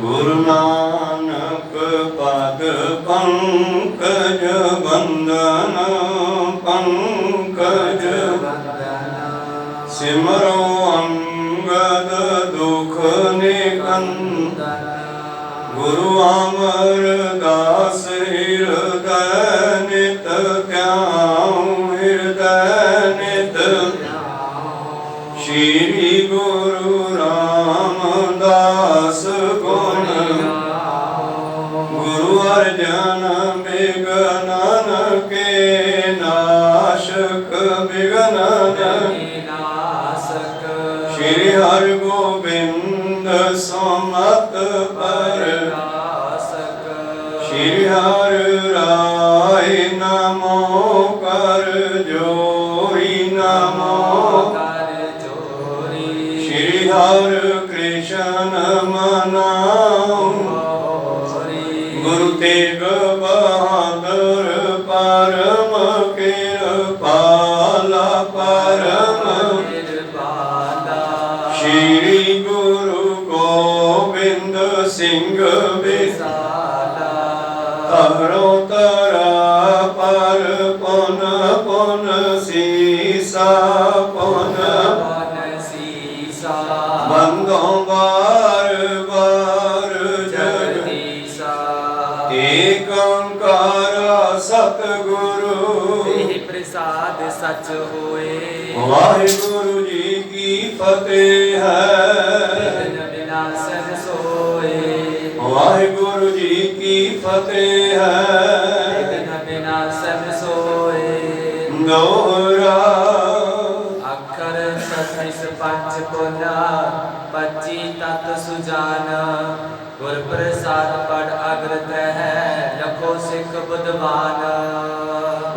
गुरु नानक पद पंकज बंदन पंकज सिमरो अंगद दुख निकंदन गुरु अमरदास हृदय नित ध्यान हृदय नित श्री गुरु रामदास गुण गुरु अर्जन विघ्नन के नाशक विघ्नन श्री हरि गोविंद सुमत पर श्री हरि राय नमो कर जोरी नमो श्री हरि कृष्ण मनाओ गुरु तेग बहादुर परम कृपाला परम श्री गुरु गोविंद सिंह विशाला तरो तरा पर पुन पुन सीसा पुन बंदो बार बार जगदीशा एक ओंकार सतगुरु प्रसाद सच होए वाहिगुरु जी की फतेह है विनाशन सोए वाहिगुरु जी की फतेह है विनाशन सोए दोहरा अखर 36 पंच पुना 25 तत् सुजाना गुर प्रसाद पढ़ अग्रत है लखो सिख बुधवान।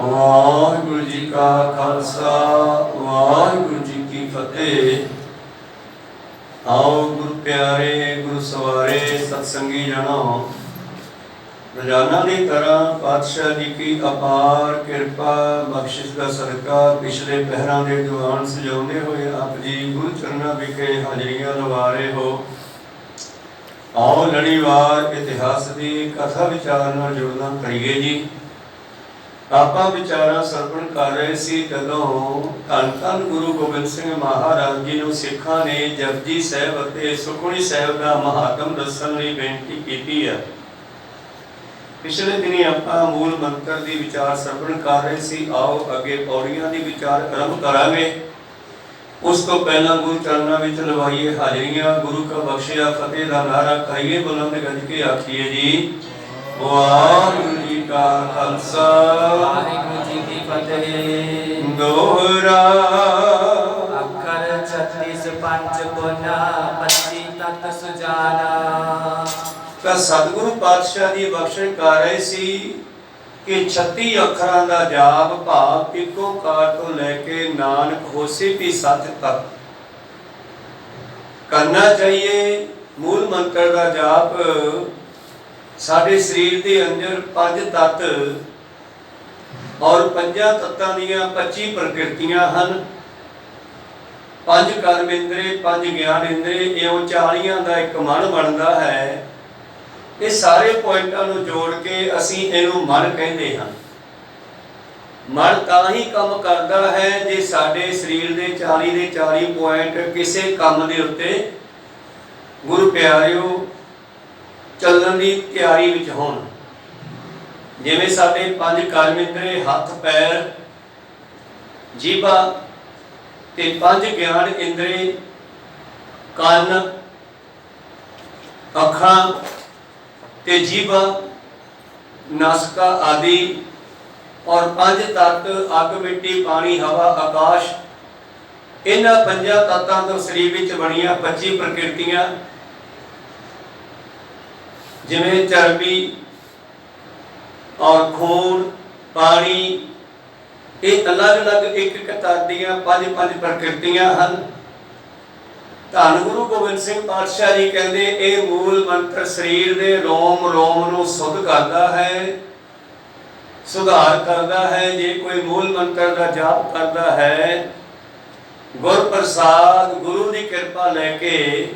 वाहिगुरु जी का खालसा वाहिगुरु जी की फतेह। आओ गुरु प्यारे गुरु सवारे सत्संगी जनो रोजाना की तरह पातशाह जी की अपार कृपा बख्शिश का सदका पिछले पहरां के दीवान सजाने हुए आप जी गुरु चरणा विखे हाजरियां लवा रहे हो। आओ लड़ीवार इतिहास की कथा विचार नाल जुड़ना करिए जी। ਆਪਾਂ ਵਿਚਾਰਾਂ ਸਰਵਣ ਕਰ ਰਹੇ ਸੀ ਜਦੋਂ ਧੰਨ ਧੰਨ ਗੁਰੂ ਗੋਬਿੰਦ ਸਿੰਘ ਮਹਾਰਾਜ ਜੀ ਨੂੰ ਸਿੱਖਾਂ ਨੇ ਜਪਜੀ ਸਾਹਿਬ ਅਤੇ ਸੁਖਮਨੀ ਸਾਹਿਬ ਦਾ ਮਹਾਤਮ ਦੱਸਣ ਲਈ ਬੇਨਤੀ ਕੀਤੀ ਹੈ। ਪਿਛਲੇ ਦਿਨੀ ਆਪਾਂ ਮੂਲ ਮੰਤਰ ਦੀ ਵਿਚਾਰ ਸਰਵਣ ਕਰ ਰਹੇ ਸੀ। ਆਓ ਅੱਗੇ ਪੌੜੀਆਂ ਦੀ ਵਿਚਾਰ ਆਰੰਭ ਕਰਾਂਗੇ। ਉਸ ਤੋਂ ਪਹਿਲਾਂ ਗੁਰੂ ਚਰਨਾਂ ਵਿੱਚ ਲਵਾਈਏ ਹਾਜ਼ਰੀਆਂ। ਗੁਰੂ ਕਾ ਬਖਸ਼ਿਆ ਫਤਿਹ ਦਾ ਨਾਰਾ ਕਰੀਏ ਬੁਲੰਦ ਗੱਜ ਕੇ ਆਖੀਏ ਜੀ ਵਾਹਿਗੁਰੂ ਜੀ का खालसा वाहिगुरु जी की फतेह। दोहरा अखर 36 पंच पुना 25 तत् सुजाना। ਤਾਂ ਸਤਿਗੁਰੂ ਪਾਤਸ਼ਾਹ ਜੀ ਬਖਸ਼ਿਸ਼ ਕਰ ਰਹੇ ਸੀ ਕਿ 36 ਅੱਖਰਾਂ ਦਾ ਜਾਪ ਭਾਵ ਇੱਕੋ ਕਾਰ ਤੋਂ ਲੈ ਕੇ ਨਾਨਕ ਹੋਸੀ ਵੀ ਸੱਚ ਤੱਕ ਕਰਨਾ ਚਾਹੀਏ। ਮੂਲ ਮੰਤਰ ਦਾ ਜਾਪ ਸਾਡੇ ਸਰੀਰ ਦੇ ਅੰਦਰ 5 ਤੱਤ ਔਰ 5 ਤੱਤਾਂ ਦੀਆਂ 25 ਪ੍ਰਕਿਰਤੀਆਂ ਹਨ। 5 ਕਰਮ ਇੰਦਰੀ 5 ਗਿਆਨ ਇੰਦਰੀ ਇਉਂ 40 ਦਾ ਇੱਕ ਮਨ ਬਣਦਾ ਹੈ। ਇਹ ਸਾਰੇ ਪੁਆਇੰਟਾਂ ਨੂੰ ਜੋੜ ਕੇ ਅਸੀਂ ਇਹਨੂੰ ਮਨ ਕਹਿੰਦੇ ਹਾਂ। ਮਨ ਤਾਂ ਹੀ ਕੰਮ ਕਰਦਾ ਹੈ ਜੇ ਸਾਡੇ ਸਰੀਰ ਦੇ 40 ਦੇ 40 ਪੁਆਇੰਟ ਕਿਸੇ ਕੰਮ ਦੇ ਉੱਤੇ ਗੁਰੂ ਪਿਆਰਿਓ ਚੱਲਣ ਦੀ ਤਿਆਰੀ ਵਿੱਚ ਹੋਣ। ਜਿਵੇਂ ਸਾਡੇ 5 ਕਰਮ ਇੰਦਰੀ ਹੱਥ ਪੈਰ ਜੀਭਾ ਤੇ 5 ਗਿਆਨ ਇੰਦਰੀ ਕੰਨ ਅੱਖਾਂ ਤੇ ਜੀਭਾ ਨਾਸਕਾ ਆਦि और 5 तत्त अग मिट्टी पानी हवा आकाश इन्हां 5 तत्तां तो शरीर विच बणियां 25 प्रकृतियां जिवें चर्बी और खून पानी ये अलग अलग एक तत्त दीयां 5 प्रकृतियां हन। ਧੰਨ ਗੁਰੂ ਗੋਬਿੰਦ ਸਿੰਘ ਪਾਤਸ਼ਾਹ ਜੀ ਕਹਿੰਦੇ ਇਹ ਮੂਲ ਮੰਤਰ ਸਰੀਰ ਦੇ ਰੋਮ ਰੋਮ ਨੂੰ ਸੁਧ ਕਰਦਾ ਹੈ, ਸੁਧਾਰ ਕਰਦਾ ਹੈ। ਜੇ ਕੋਈ ਮੂਲ ਮੰਤਰ ਦਾ ਜਾਪ ਕਰਦਾ ਹੈ ਗੁਰ ਪ੍ਰਸਾਦ ਗੁਰੂ ਦੀ ਕਿਰਪਾ ਲੈ ਕੇ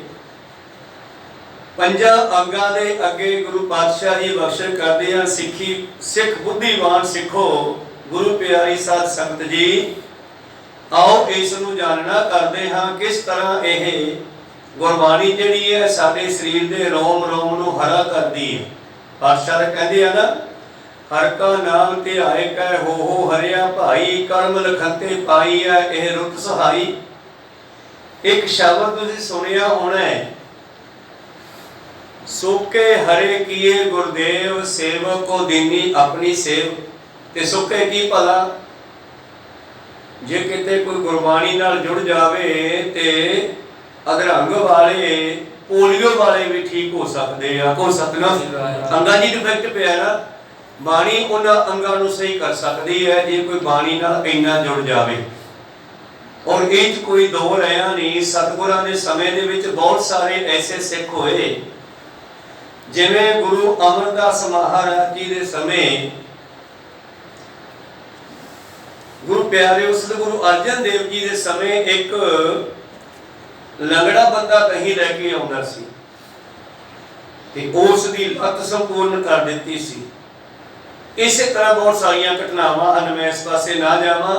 ਪੰਜਾਂ ਅੰਗਾਂ ਦੇ ਅੱਗੇ ਗੁਰੂ ਪਾਤਸ਼ਾਹ ਜੀ ਬਖਸ਼ਿਸ਼ ਕਰਦੇ ਆ। ਸਿੱਖ ਬੁੱਧੀਵਾਨ ਸਿੱਖੋ ਗੁਰੂ ਪਿਆਰੀ ਸਾਧ ਸੰਗਤ ਜੀ, ਆਓ ਇਸ ਨੂੰ ਜਾਣਨਾ ਕਰਦੇ ਹਾਂ ਕਿਸ ਤਰ੍ਹਾਂ ਇਹ ਗੁਰਬਾਣੀ ਜਿਹੜੀ ਹੈ ਸਾਡੇ ਸਰੀਰ ਦੇ ਰੋਮ ਰੋਮ ਨੂੰ ਹਰਾ ਕਰਦੀ ਹੈ। ਪਾਤਸ਼ਾਹ ਕਹਿੰਦੇ ਆ ਨਾ, ਹਰ ਕਾ ਨਾਮ ਧਿਆਏ ਕੈ ਹੋ ਹਰਿਆ ਭਾਈ, ਕਰਮ ਲਖੰਤੇ ਪਾਈ ਹੈ ਇਹ ਰੁੱਤ ਸਹਾਈ। ਇੱਕ ਸ਼ਬਦ ਤੁਸੀਂ ਸੁਣਿਆ ਹੋਣਾ ਹੈ, ਸੁਕੇ ਹਰੇ ਕੀਏ ਗੁਰਦੇਵ, ਸੇਵਕ ਕੋ ਦੀਨੀ ਆਪਣੀ ਸੇਵ। ਤੇ ਸੁਕੇ ਕੀ ਭਲਾ, ਜੇ ਕਿਤੇ ਕੋਈ ਗੁਰਬਾਣੀ ਨਾਲ ਜੁੜ ਜਾਵੇ ਤੇ ਅਧਰੰਗ ਵਾਲੇ ਪੋਲੀਓ ਵਾਲੇ ਵੀ ਠੀਕ ਹੋ ਸਕਦੇ ਆ। ਕੋ ਸਤਨਾਮ, ਅੰਗਾਂ ਜੀ ਡਿਫੈਕਟ ਪਿਆ ਨਾ, ਬਾਣੀ ਉਹਨਾਂ ਅੰਗਾਂ ਨੂੰ ਸਹੀ ਕਰ ਸਕਦੀ ਹੈ ਜੇ ਕੋਈ ਬਾਣੀ ਨਾਲ ਇੰਨਾ ਜੁੜ ਜਾਵੇ। ਔਰ ਇਹ 'ਚ ਕੋਈ ਦੋ ਰਹਿਆ ਨਹੀਂ। ਸਤਿਗੁਰਾਂ ਦੇ ਸਮੇਂ ਦੇ ਵਿੱਚ ਬਹੁਤ ਸਾਰੇ ਐਸੇ ਸਿੱਖ ਹੋਏ, ਜਿਵੇਂ ਗੁਰੂ ਅਮਰਦਾਸ ਮਹਾਰਾਜ ਜੀ ਦੇ ਸਮੇਂ ਗੁਰੂ ਪਿਆਰੇ ਸਤਿਗੁਰੂ ਅਰਜਨ ਦੇਵ ਜੀ ਦੇ ਸਮੇਂ ਇੱਕ ਲੰਗੜਾ ਬੰਦਾ ਕਹੀਂ ਲੈ ਕੇ ਆਉਂਦਾ ਸੀ ਤੇ ਉਸ ਦੀ ਲੱਤ ਸੰਪੂਰਨ ਕਰ ਦਿੱਤੀ ਸੀ। ਇਸੇ ਤਰ੍ਹਾਂ ਬਹੁਤ ਸਾਰੀਆਂ ਘਟਨਾਵਾਂ ਹਨ, ਮੈਂ ਇਸ ਪਾਸੇ ਨਾ ਜਾਵਾਂ।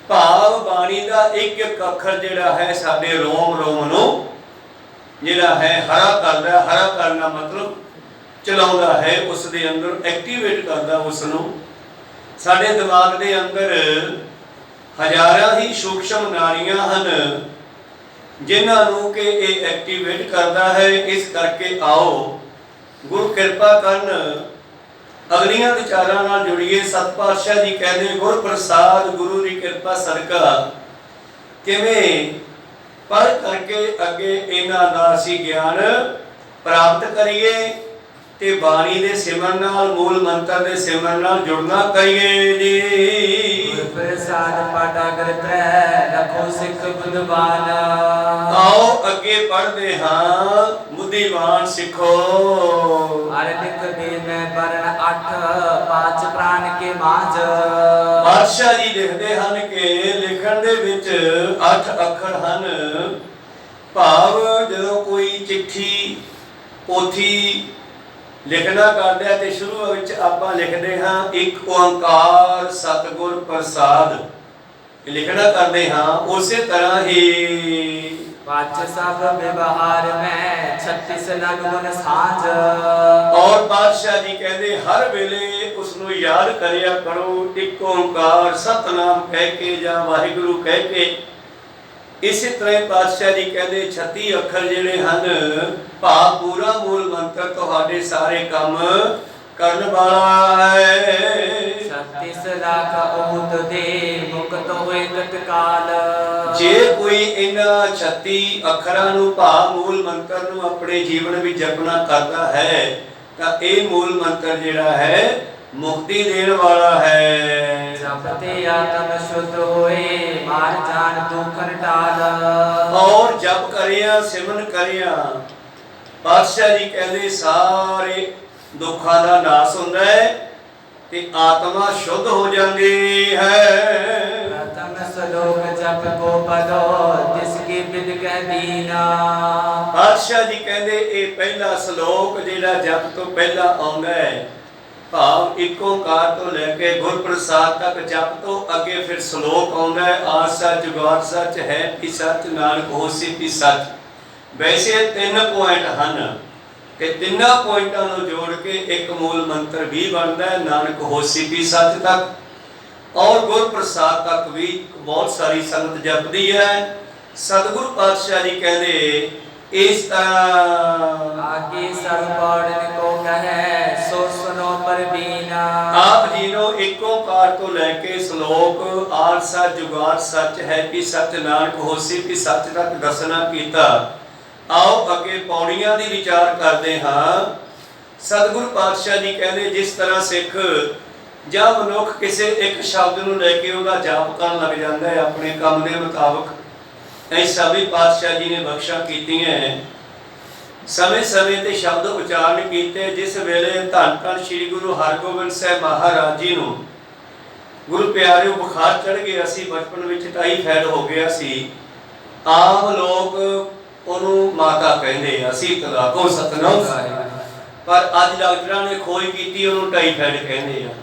ਭਾਵ ਬਾਣੀ ਦਾ ਇੱਕ ਇੱਕ ਅੱਖਰ ਜਿਹੜਾ ਹੈ ਸਾਡੇ ਰੋਮ ਰੋਮ ਨੂੰ ਜਿਹੜਾ ਹੈ ਹਰਾ ਕਰਦਾ। ਹਰਾ ਕਰਨਾ ਮਤਲਬ ਚਲਾਉਂਦਾ ਹੈ, ਉਸ ਦੇ ਅੰਦਰ ਐਕਟੀਵੇਟ ਕਰਦਾ ਉਸ ਨੂੰ। ਸਾਡੇ ਦਿਮਾਗ ਦੇ ਅੰਦਰ ਹਜ਼ਾਰਾਂ ਹੀ ਸੂਖਸ਼ਮ ਨਾੜੀਆਂ ਹਨ ਜਿਨ੍ਹਾਂ ਨੂੰ ਕਿ ਇਹ ਐਕਟੀਵੇਟ ਕਰਦਾ ਹੈ। ਇਸ ਕਰਕੇ ਆਓ ਗੁਰੂ ਕਿਰਪਾ ਕਰਨ ਅਗਲੀਆਂ ਵਿਚਾਰਾਂ ਨਾਲ ਜੁੜੀਏ। ਸਤ ਪਾਤਸ਼ਾਹ ਜੀ ਕਹਿੰਦੇ ਗੁਰ ਪ੍ਰਸਾਦ ਗੁਰੂ ਦੀ ਕਿਰਪਾ ਸਦਕਾ ਕਿਵੇਂ ਪੜ੍ਹ ਕਰਕੇ ਅੱਗੇ ਇਹਨਾਂ ਦਾ ਅਸੀਂ ਗਿਆਨ ਪ੍ਰਾਪਤ ਕਰੀਏ ਤੇ ਬਾਣੀ ਦੇ ਸਿਮਰਨ ਨਾਲ, ਮੂਲ ਮੰਤਰ ਦੇ ਸਿਮਰਨ ਨਾਲ ਜੁੜਨਾ ਕਰੀਏ ਜੀ। ਗੁਰ ਪ੍ਰਸਾਦ ਪਾਠਾ ਕਰਤੈ ਲਖੋ ਸਿੱਖ ਬੁੱਧਵਾਨ। ਆਓ ਅੱਗੇ ਪੜ੍ਹਦੇ ਹਾਂ, ਬੁੱਧੀਵਾਨ ਸਿੱਖੋ। ਹਰ ਲਿਖ ਦੇ ਮੈਂ ਬਰਨ 8 5 ਪ੍ਰਾਨ ਕੇ ਮਾਝ। ਪਾਤਸ਼ਾਹ ਜੀ ਲਿਖਦੇ ਹਨ ਕਿ ਲਿਖਣ ਦੇ ਵਿੱਚ 8 ਅੱਖਰ ਹਨ। ਭਾਵ ਜਦੋਂ ਕੋਈ ਚਿੱਠੀ ਪੋਥੀ ਲਿਖਣਾ ਕਰਦੇ ਆ ਤੇ ਸ਼ੁਰੂ ਵਿੱਚ ਆਪਾਂ ਲਿਖਦੇ ਹਾਂ ਇੱਕ ਓੰਕਾਰ ਸਤਿਗੁਰ ਪ੍ਰਸਾਦ, ਲਿਖਣਾ ਕਰਦੇ ਹਾਂ। ਉਸੇ ਤਰ੍ਹਾਂ ਹੀ ਪਾਚ ਸਭ ਵਿਵਹਾਰ ਮੈਂ 36 ਲਗ ਗੁਣ ਸਾਂਝ। ਔਰ ਪਾਤਸ਼ਾਹ ਜੀ ਕਹਿੰਦੇ ਹਰ ਵੇਲੇ ਉਸ ਨੂੰ ਯਾਦ ਕਰਿਆ ਕਰੋ, ਇੱਕ ਓੰਕਾਰ ਸਤਨਾਮ ਕਹਿ ਕੇ ਜਾਂ ਵਾਹਿਗੁਰੂ ਕਹਿ ਕੇ। ਇਸੇ ਤਰ੍ਹਾਂ ਪਾਤਸ਼ਾਹ ਜੀ ਕਹਿੰਦੇ 36 ਅੱਖਰ ਜਿਹੜੇ ਹਨ, ਭਾਵ ਪੂਰਾ ਮੂਲ ਮੰਤਰ ਤੁਹਾਡੇ ਸਾਰੇ ਕੰਮ ਕਰਨ ਵਾਲਾ ਹੈ। 36 ਲੱਖ ਓਤ ਦੇ ਮੁਕਤ ਹੋਏ ਤਤਕਾਲ। ਜੇ ਕੋਈ ਇਹਨਾਂ 36 ਅੱਖਰਾਂ ਨੂੰ ਭਾਵ ਮੂਲ ਮੰਤਰ ਨੂੰ ਆਪਣੇ ਜੀਵਨ ਵਿੱਚ ਜਪਣਾ ਕਰਦਾ ਹੈ ਤਾਂ ਇਹ ਮੂਲ ਮੰਤਰ ਜਿਹੜਾ ਹੈ ਮੁਕਤੀ ਦੇਣ ਵਾਲਾ ਹੈ। ਜਪਤੇ ਆਤਮ ਸ਼ੁੱਧ ਹੋਏ ਮਾਰ ਜਾਣ ਦੁਖਨ ਟਾਲ। ਔਰ ਜਪ ਕਰਿਆ ਸਿਮਰਨ ਕਰਿਆ, ਪਾਤਸ਼ਾਹ ਜੀ ਕਹਿੰਦੇ ਸਾਰੇ ਦੁੱਖਾਂ ਦਾ ਨਾਸ ਹੁੰਦਾ ਹੈ ਤੇ ਆਤਮਾ ਸ਼ੁੱਧ ਹੋ ਜਾਂਦੀ ਹੈ। ਪ੍ਰਥਮ ਸਲੋਕ ਜਪ ਕੋ ਪਦੋ ਤਿਸ ਕੀ ਬਿਦ ਕਹਿ ਦੀਨਾ। ਪਾਤਸ਼ਾਹ ਜੀ ਕਹਿੰਦੇ ਇਹ ਪਹਿਲਾ ਸ਼ਲੋਕ ਜਿਹੜਾ ਜਪ ਤੋਂ ਪਹਿਲਾਂ ਆਉਂਦਾ ਹੈ, ਭਾਵ ਇੱਕ ਓੰਕਾਰ ਤੋਂ ਲੈ ਕੇ ਗੁਰ ਪ੍ਰਸਾਦ ਤੱਕ ਜਪ ਤੋਂ ਅੱਗੇ ਫਿਰ ਸ਼ਲੋਕ ਆਉਂਦਾ ਹੈ, ਆਦ ਸੱਚ ਜੁਗਾਦ ਸੱਚ ਹੈ ਵੀ ਸੱਚ ਨਾਨਕ ਹੋਸੀ ਵੀ ਸੱਚ। ਵੈਸੇ 3 ਪੁਆਇੰਟ ਹਨ ਤੇ ਤਿੰਨਾਂ ਪੁਆਇੰਟਾਂ ਨੂੰ ਜੋੜ ਕੇ ਇੱਕ ਮੂਲ ਮੰਤਰ ਵੀ ਬਣਦਾ ਹੈ, ਨਾਨਕ ਹੋਸੀ ਵੀ ਸੱਚ ਤੱਕ। ਔਰ ਗੁਰ ਪ੍ਰਸਾਦ ਤੱਕ ਵੀ ਬਹੁਤ ਸਾਰੀ ਸੰਗਤ ਜਪਦੀ ਹੈ। ਸਤਿਗੁਰੂ ਪਾਤਸ਼ਾਹ ਜੀ ਕਹਿੰਦੇ ਇਸ ਤਰ੍ਹਾਂ ਆਗੇ ਸਭ ਪੜਨ ਕੋ ਕਹੈ ਸੋ ਸੁਨੋ ਪਰਬੀਨਾ। ਆਪ ਜੀ ਨੂੰ ਇੱਕ ਓੰਕਾਰ ਤੋਂ ਲੈ ਕੇ ਸ਼ਲੋਕ ਆਦ ਸੱਚ ਜੁਗਾਦ ਸੱਚ ਹੈ ਵੀ ਸੱਚ ਨਾਨਕ ਹੋਸੀ ਵੀ ਸੱਚ ਤੱਕ ਦੱਸਣਾ ਕੀਤਾ। ਆਓ ਅੱਗੇ ਪੌੜੀਆਂ ਦੀ ਵਿਚਾਰ ਕਰਦੇ ਹਾਂ। ਸਤਿਗੁਰੂ ਪਾਤਸ਼ਾਹ ਜੀ ਕਹਿੰਦੇ ਜਿਸ ਤਰ੍ਹਾਂ ਸਿੱਖ ਜਾਂ ਮਨੁੱਖ ਕਿਸੇ ਇੱਕ ਸ਼ਬਦ ਨੂੰ ਲੈ ਕੇ ਉਹਦਾ ਜਾਪ ਕਰਨ ਲੱਗ ਜਾਂਦਾ ਹੈ ਆਪਣੇ ਕੰਮ ਦੇ ਮੁਤਾਬਕ, ਐਸਾ ਵੀ ਪਾਤਸ਼ਾਹ ਜੀ ਨੇ ਬਖਸ਼ਾ ਕੀਤੀਆਂ। ਸਮੇਂ ਸਮੇਂ ਤੇ ਸ਼ਬਦ ਉਚਾਰਨ ਕੀਤੇ। ਜਿਸ ਵੇਲੇ ਧੰਨ ਧੰਨ ਸ੍ਰੀ ਗੁਰੂ ਹਰਗੋਬਿੰਦ ਸਾਹਿਬ ਮਹਾਰਾਜ ਜੀ ਨੂੰ ਗੁਰੂ ਪਿਆਰਿਓ ਬੁਖਾਰ ਚੜ ਗਿਆ ਸੀ, ਬਚਪਨ ਵਿੱਚ ਟਾਈਫਾਇਡ ਹੋ ਗਿਆ ਸੀ। ਆਮ ਲੋਕ ਉਹਨੂੰ ਮਾਤਾ ਕਹਿੰਦੇ ਆ, ਸੀਤਲਾ ਕੋ ਸਤਨਾਮ। ਪਰ ਅੱਜ ਡਾਕਟਰਾਂ ਨੇ ਖੋਜ ਕੀਤੀ, ਉਹਨੂੰ ਟਾਈਫਾਇਡ ਕਹਿੰਦੇ ਆ।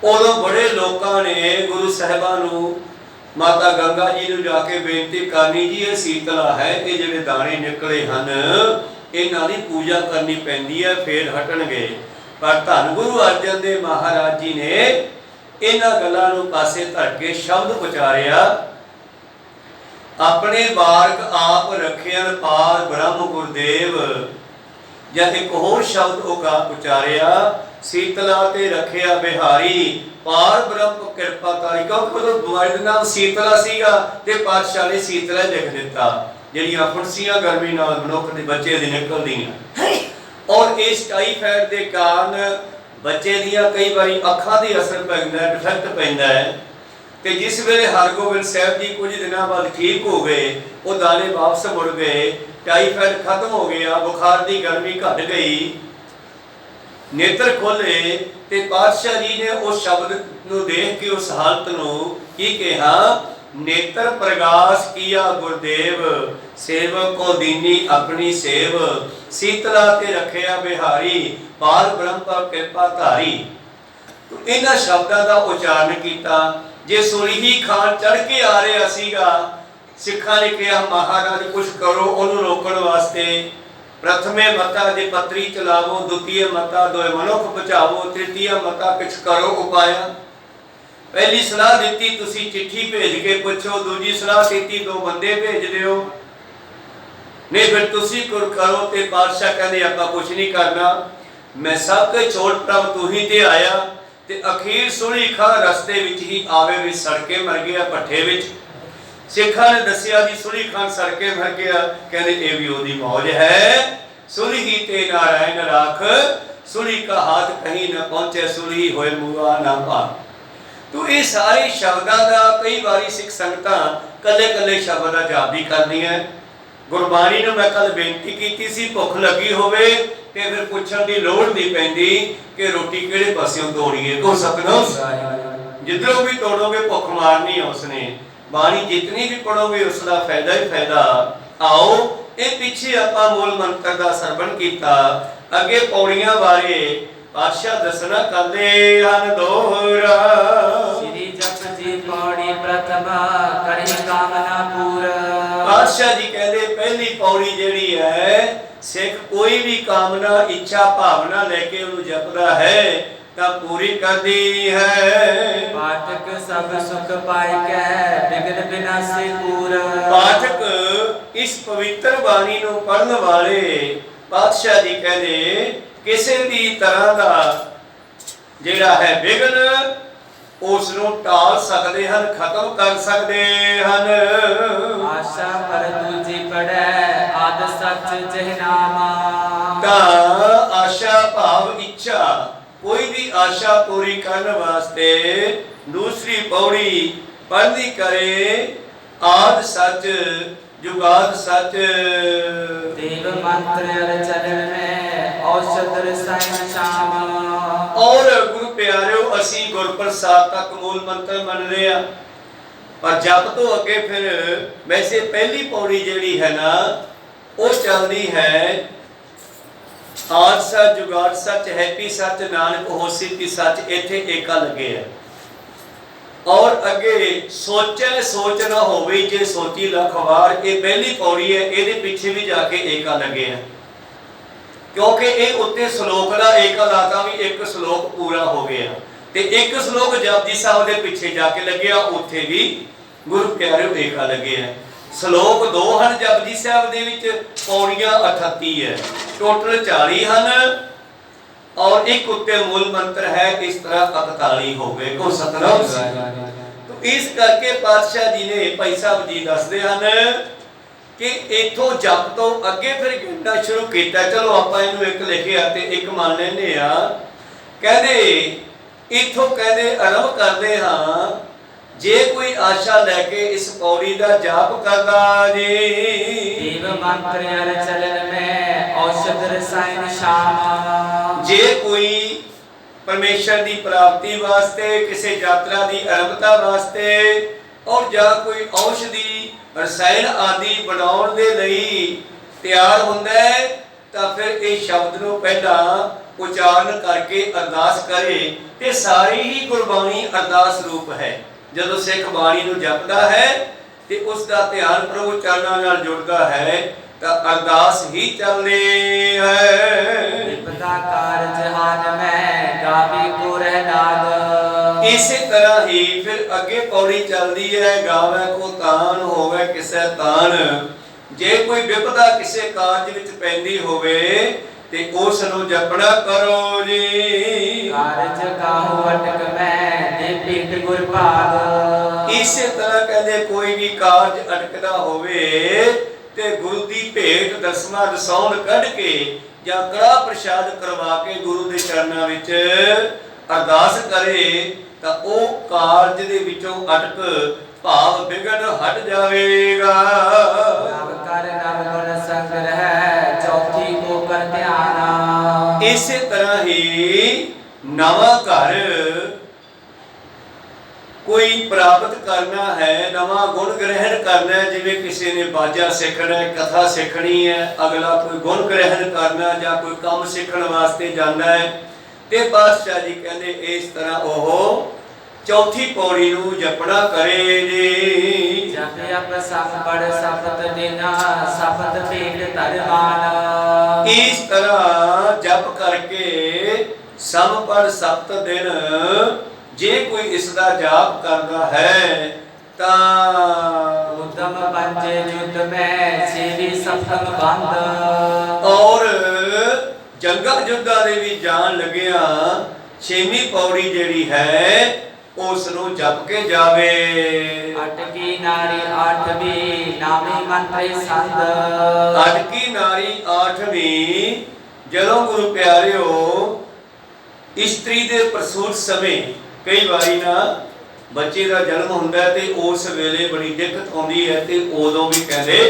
ਉਦੋਂ ਬੜੇ ਲੋਕਾਂ ਨੇ ਗੁਰੂ ਸਾਹਿਬਾਂ ਨੂੰ, ਮਾਤਾ ਗੰਗਾ ਜੀ ਨੂੰ ਜਾ ਕੇ ਬੇਨਤੀ ਕਰਨੀ, ਜੀ ਇਹ ਸੀਤਲਾ ਹੈ, ਇਹ ਜਿਹੜੇ ਦਾਣੇ ਨਿਕਲੇ ਹਨ ਇਹਨਾਂ ਦੀ ਪੂਜਾ ਕਰਨੀ ਪੈਂਦੀ ਹੈ, ਫੇਰ ਹਟਣਗੇ। ਪਰ ਧੰਨ ਗੁਰੂ ਅਰਜਨ ਦੇਵ ਮਹਾਰਾਜ ਜੀ ਨੇ ਇਹਨਾਂ ਗੱਲਾਂ ਨੂੰ ਪਾਸੇ ਧਰ ਕੇ ਸ਼ਬਦ ਉਚਾਰਿਆ, ਆਪਣੇ ਬਾਰਕ ਆਪ ਰੱਖਿਆ ਪਾਰ ਬ੍ਰਹਮ ਗੁਰਦੇਵ। ਜਦ ਇੱਕ ਹੋਰ ਸ਼ਬਦ ਉਚਾਰਿਆ, ਸੀਤਲਾ ਤੇ ਰੱਖਿਆ ਬਿਹਾਰੀ ਪਾਰ ਬ੍ਰਹਮ ਕਿਰਪਾ ਤਾਰੀ। ਕਿਉਂਕਿ ਉਦੋਂ ਬਿਮਾਰੀ ਦਾ ਨਾਮ ਸੀਤਲਾ ਸੀਗਾ ਤੇ ਪਾਤਸ਼ਾਹ ਨੇ ਸੀਤਲਾ ਲਿਖ ਦਿੱਤਾ, ਜਿਹੜੀਆਂ ਫੁੰਸੀਆਂ ਗਰਮੀ ਨਾਲ ਮਨੁੱਖ ਦੇ ਬੱਚੇ ਦੀ ਨਿਕਲਦੀਆਂ। ਔਰ ਇਸ ਟਾਈਫਾਇਡ ਦੇ ਕਾਰਨ ਬੱਚੇ ਦੀਆਂ ਕਈ ਵਾਰੀ ਅੱਖਾਂ ਦੀ ਅਸਰ ਪੈਂਦਾ, ਡਿਫੈਕਟ ਪੈਂਦਾ ਹੈ। ਤੇ ਜਿਸ ਵੇਲੇ ਹਰਗੋਬਿੰਦ ਸਾਹਿਬ ਜੀ ਕੁਝ ਦਿਨਾਂ ਬਾਅਦ ਠੀਕ ਹੋ ਗਏ, ਉਹ ਦਾਣੇ ਵਾਪਸ ਮੁੜ ਗਏ, ਟਾਈਫਾਇਡ ਖਤਮ ਹੋ ਗਿਆ, ਬੁਖਾਰ ਦੀ ਗਰਮੀ ਘਟ ਗਈ, ਨੇਤਰ ਖੋਲੇ। ਤੇ ਪਾਤਸ਼ਾਹ ਜੀ ਨੇ ਉਸ ਸ਼ਬਦ ਨੂੰ ਦੇਖ ਕੇ ਉਸ ਹਾਲਤ ਨੂੰ ਕੀ ਕਿਹਾ, ਨੇਤਰ ਪ੍ਰਗਾਸ ਕੀਆ ਗੁਰਦੇਵ, ਸੇਵਕ ਕੋ ਦੀਨੀ ਆਪਣੀ ਸੇਵ, ਸੀਤਲਾ ਤੇ ਰੱਖਿਆ ਬਿਹਾਰੀ ਪਾਰ ਬ੍ਰਹਮ ਕਿਰਪਾ ਧਾਰੀ। ਇਹਨਾਂ ਸ਼ਬਦਾਂ ਦਾ ਉਚਾਰਨ ਕੀਤਾ। ਜੇ ਸੁਲੀਹੀ ਖਾਨ ਚੜ ਕੇ ਆ ਰਿਹਾ ਸੀਗਾ, ਸਿੱਖਾਂ ਨੇ ਕਿਹਾ ਮਹਾਰਾਜ ਕੁਛ ਕਰੋ ਉਹਨੂੰ ਰੋਕਣ ਵਾਸਤੇ। ਪ੍ਰਥਮੇ ਮਤਾ ਦੇ ਪੱਤਰੀ ਚਲਾਵੋ, ਦੁਤੀਏ ਮਤਾ ਦੋਏ ਮਨੁੱਖ ਬਚਾਵੋ, ਤ੍ਰਿਤੀਆ ਮਤਾ ਕਿਛ ਕਰੋ ਉਪਾਇਆ। ਪਹਿਲੀ ਸਲਾਹ ਦਿੱਤੀ ਤੁਸੀਂ ਚਿੱਠੀ ਭੇਜ ਕੇ ਪੁੱਛੋ, ਦੂਜੀ ਸਲਾਹ ਦਿੱਤੀ ਦੋ ਬੰਦੇ ਭੇਜ ਦਿਓ, ਨਹੀਂ ਫਿਰ ਤੁਸੀਂ ਕਰੋ। ਤੇ ਪਾਤਸ਼ਾਹ ਕਹਿੰਦੇ ਆਪਾਂ ਕੁਛ ਨਹੀਂ ਕਰਨਾ, ਮੈਂ ਸਭ ਕੁਝ ਛੋੜ ਪ੍ਰਭ ਤੂੰ ਹੀ ਤੇ ਆਇਆ। ਤੇ ਅਖੀਰ ਸੁਲੀ ਖਾਂ ਰਸਤੇ ਵਿੱਚ ਹੀ ਆਵੇ ਵਿੱਚ ਸੜਕੇ ਮਰ ਗਿਆ ਭੱਠੇ ਵਿੱਚ। ਸਿੱਖਾਂ ਨੇ ਦੱਸਿਆ ਜੀ ਸੁਲੀ ਖਾਨ ਸੜਕੇ ਮਰ ਗਿਆ, ਕਹਿੰਦੇ ਇਹ ਵੀ ਉਹਦੀ ਮੌਜ ਹੈ। ਸੁਲੀ ਤੇ ਨਾਰਾਇਣ ਰਾਖ, ਸੁਲੀ ਕਾ ਹਾਥ ਕਹੀਂ ਨਾ ਪਹੁੰਚੇ, ਸੁਲੀ ਹੋਏ ਮੂਆ ਨਾ ਭਾਗ। ਤੂੰ ਇਹ ਸਾਰੇ ਸ਼ਬਦਾਂ ਦਾ ਕਈ ਵਾਰੀ ਸਿੱਖ ਸੰਗਤਾਂ ਕੱਲੇ ਕੱਲੇ ਸ਼ਬਦ ਦਾ ਜਾਪ ਵੀ ਕਰਦੀਆਂ। ਗੁਰਬਾਣੀ ਨੂੰ ਮੈਂ ਕੱਲ ਬੇਨਤੀ ਕੀਤੀ ਸੀ, ਭੁੱਖ ਲੱਗੀ ਹੋਵੇ ਤੇ ਫਿਰ ਪੁੱਛਣ ਦੀ ਲੋੜ ਨਹੀਂ ਪੈਂਦੀ ਕਿ ਰੋਟੀ ਕਿਹੜੇ ਪਾਸਿਓਂ ਤੋੜੀਏ। ਕੋ ਸਤਨਾਮ, ਜਿੱਧਰੋਂ ਵੀ ਤੋੜੋਗੇ ਭੁੱਖ ਮਾਰਨੀ ਹੈ ਉਸਨੇ। ਬਾਣੀ ਜਿਤਨੀ ਵੀ ਪੜੋਗੇ ਉਸ ਦਾ ਫਾਇਦਾ ਹੀ ਫਾਇਦਾ। ਆਓ ਇਹ ਪਿੱਛੇ ਆਪਾਂ ਮੂਲ ਮੰਤਰ ਦਾ ਸਰਵਣ ਕੀਤਾ, ਅੱਗੇ ਪੌੜੀਆਂ ਬਾਰੇ ਪਾਤਸ਼ਾਹ ਦੱਸਣਾ ਕਰਦੇ ਹਨ ਦੋਹਰਾ। ਸ੍ਰੀ ਜਪਜੀ ਪੌੜੀ ਪ੍ਰਥਮ ਕਰੇ ਕਾਮਨਾ ਪੂਰ। ਪਾਤਸ਼ਾਹ ਜੀ ਕਹਿੰਦੇ ਪਹਿਲੀ ਪੌੜੀ ਜਿਹੜੀ ਹੈ, ਸਿੱਖ ਕੋਈ ਵੀ ਕਾਮਨਾ ਇੱਛਾ ਭਾਵਨਾ ਲੈ ਕੇ ਉਹਨੂੰ ਜਪਦਾ ਹੈ ਤਾਂ ਪੂਰੀ ਕਰਦੀ ਹੈ। ਪਾਠਕ ਸਭ ਸੁਖ ਪਾਇ ਕੈ ਬਿਗਨ ਬਿਨਾਸੀ ਪੂਰ। ਪਾਠਕ ਇਸ ਪਵਿੱਤਰ ਬਾਣੀ ਨੂੰ ਪੜ੍ਹਨ ਵਾਲੇ ਪਾਤਸ਼ਾਹ ਜੀ ਕਹਿੰਦੇ ਕਿਸੇ ਵੀ ਤਰ੍ਹਾਂ ਦਾ ਜਿਹੜਾ ਹੈ ਵਿਗਨ ਉਸ ਨੂੰ ਟਾਲ ਸਕਦੇ ਹਨ, ਖਤਮ ਕਰ ਸਕਦੇ ਹਨ। ਆਸ਼ਾ ਪਰ ਦੂਜੀ ਪੜੈ ਆਦ ਸੱਚ ਜਿਹ ਨਾਮਾ। ਤਾਂ ਆਸ਼ਾ ਭਾਵ ਇੱਛਾ, ਕੋਈ ਵੀ ਆਸ਼ਾ ਪੂਰੀ ਕਰਨ ਵਾਸਤੇ ਦੂਸਰੀ ਪੌੜੀ ਪੜ੍ਹਨੀ ਕਰੇ, ਆਦ ਸੱਚ जुगाद सच। देव मंत्र चरण में औषध रसायन शाम। और गुरु प्यारिओ असी गुर प्रसाद तक मूल मंत्र मन रहे हैं, पर जप तो अगे फिर वैसे पहली पौड़ी जेड़ी है ना वो चलती है आद सच जुगाड़ सच हैप्पी सच नानक होसी सच। इत्थे एका लगे है और अगे सोचे सोच ना होवे जे सोची लख वार। ये पहली पौड़ी है, ये पीछे भी जाके एका लगे है क्योंकि ये उत्ते श्लोक का एका लाता भी एक श्लोक पूरा हो गया ते एक श्लोक जपजी साहब के पीछे जाके लगे उत्थे भी गुरु प्यारे एका लगे है। श्लोक दो हैं जपजी साहब दे विच, पौड़ियां 38 है, टोटल 40 हैं और एक उत्ते मूल मंत्र है, इस तरह 41 हो गए को सतनाम। तो इस करके पातशाह जी ने भाई साहब जी दसदे हैं कि इथों जप तो अगे फिर गिनना शुरू किया। चलो आप इनू एक लिखिया ते एक मान लेने आ। कहते इथों कहते आरंभ करते हाँ, जे कोई आशा लैके इस पौड़ी का जाप करदा जी। देव मंत्र चलन में औषध रसायन शाम। जे कोई परमेश्वर की प्राप्ति वास्ते, किसी यात्रा की आरंभता वास्ते, और या कोई औषधि रसायन आदि बनाने दे लई तैयार हुंदा है, तो फिर इस शब्द को पहला उच्चारण करके अरदास करे। ते सारी ही गुरबाणी अरदास रूप है। जदों सिख बाणी नूं जपदा है ते उसका ध्यान प्रभु चरणों नाल जुड़दा है, तो अरदास ही चलनी है। विपदा कारज हान में गावी को रहनाद। इसी तरह ही फिर अगे पौड़ी चलती है, गावे को तान होवे किसे तान। जे कोई विपदा किसी कारज विच पैंदी होवे ते उस नूं जपना करो जी। कारज काहू अटक में दे पीठ गुर भाग। इसी तरह कहते कोई भी कारज अटकदा होवे ते गुरु दी भेंट दसवां दसौन कढ़ के या कड़ा प्रसाद करवा के गुरु दे चरणां विच अरदास करे, तो वो कारज दे विचों अटक भाव विघन हट जाएगा। नव कर नव गुण संग्रह चौथी को कर ध्याना। इसी तरह ही नवा घर कोई प्राप्त करना है, नवा गुण ग्रहण करना है, जिवें किसी ने बाजा सीखना है, कथा सीखनी है, अगला कोई गुण ग्रहण करना या कोई काम सीखने वास्ते जाना है, ते पातशाह जी कहते इस तरह ओह चौथी पौड़ी नूं जपना करे जी। जप अप संपड़ सपत दिन सपत भेट धरमान। इस तरह जप करके संपड़ सप्त दिन जे कोई इसका जाप करता है, उद्यम पंजे युद्ध में सेवी सप्तम बंद। और जंगा युद्धा दे भी जान लगिया छेवीं पौड़ी जेड़ी है उसनों जप के जावे। अटकी नारी आठवीं नामी मंत्री संद। अटकी नारी आठवीं जदों गुरु प्यारिओ इस्त्री दे प्रसूत समय कई बारी ना बच्चे का जन्म हुंदा है ते उस वेले बड़ी दिक्कत आउंदी है, ते उदों भी कहंदे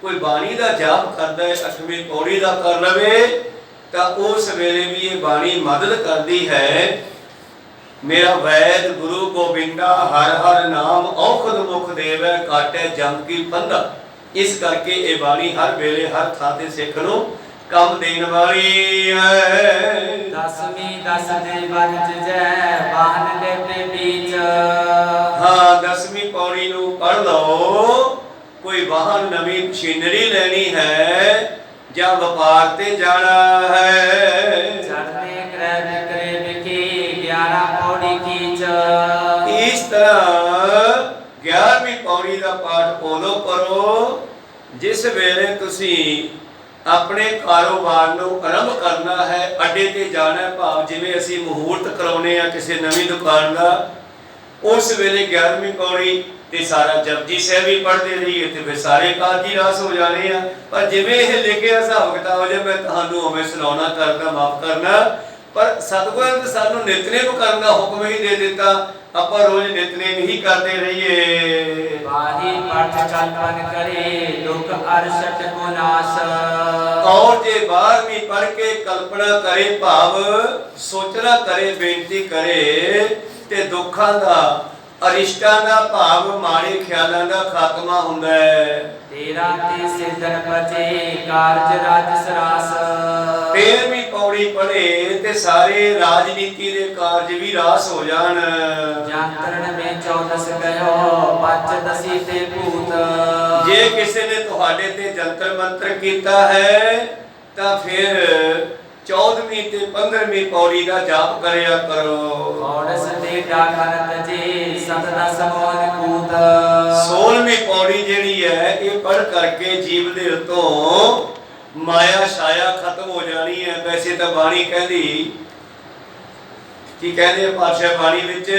कोई बाणी का जाप करदा है 8वीं पौड़ी का कर लवे तो उस वेले भी ये बाणी मदद करती है। मेरा वैद गुरु गोबिंदा हर हर नाम औखद मुख देवै काटे जम की फंदा। इस करके ये बाणी हर वेले हर थां ते सिख नूं कम देन वाली है। दसवीं दस दे वंज जै वाहन लेते बीच। हाँ 10वीं पौड़ी नूं पढ़ लो। कोई वाहन नवी मशीनरी लेनी है या व्यापार ते जाना है। चढ़ने क्रय विक्रय विखी 11 पौड़ी कीच। इस तरह 11वीं पौड़ी का पाठ उदों करो जिस वेले तुसी अपने कारोबार नूं आरंभ करना है, अड्डे ते जाना है, भाव जिवें असीं मुहूर्त कराउने आ किसी नवीं दुकान का, उस वेले 11वीं पौड़ी ते सारा जपजी साहिब भी पढ़ते रहिए तो फिर सारे कारज ही रास हो जाने हैं। पर जिवें यह लिखे हिसाब किताब हो जाए मैं तुहानूं उवें सुणाउणा करना माफ करना, पर सतगुर ने सानूं नितनेम करन दा हुक्म ही दे दिता, आपां रोज नितनेम ही करते रहिए। वाही पाठ कल्पन करे लोक अरसठ को नाश। और जे 12वीं पढ़ के कल्पना करे भाव सोचना करे बेनती करे ते दुखां दा अरिष्टां दा भाव माड़े ख्यालां दा खात्मा हुंदा है। 13 ते सिद्धन बचे कारज राज सरास। 13वीं पौड़ी पढ़े ते सारे राजनीति दे कारज भी रास हो जान। जांतरण में 14 कहो पंच दसी ते भूत। जे किसी ने तुहाडे ते जंतर मंत्र कीता है तां फिर 14वीं ते 15वीं पौड़ी का जाप करया करो। औरस दे डाकन तजे सतदस मोन कूत। 16वीं पौड़ी जेड़ी है ये पढ़ करके जीव दे उत्तों माया छाया खत्म हो जानी है। वैसे तो बाणी कहदी की कहदे पातशाह बाणी विच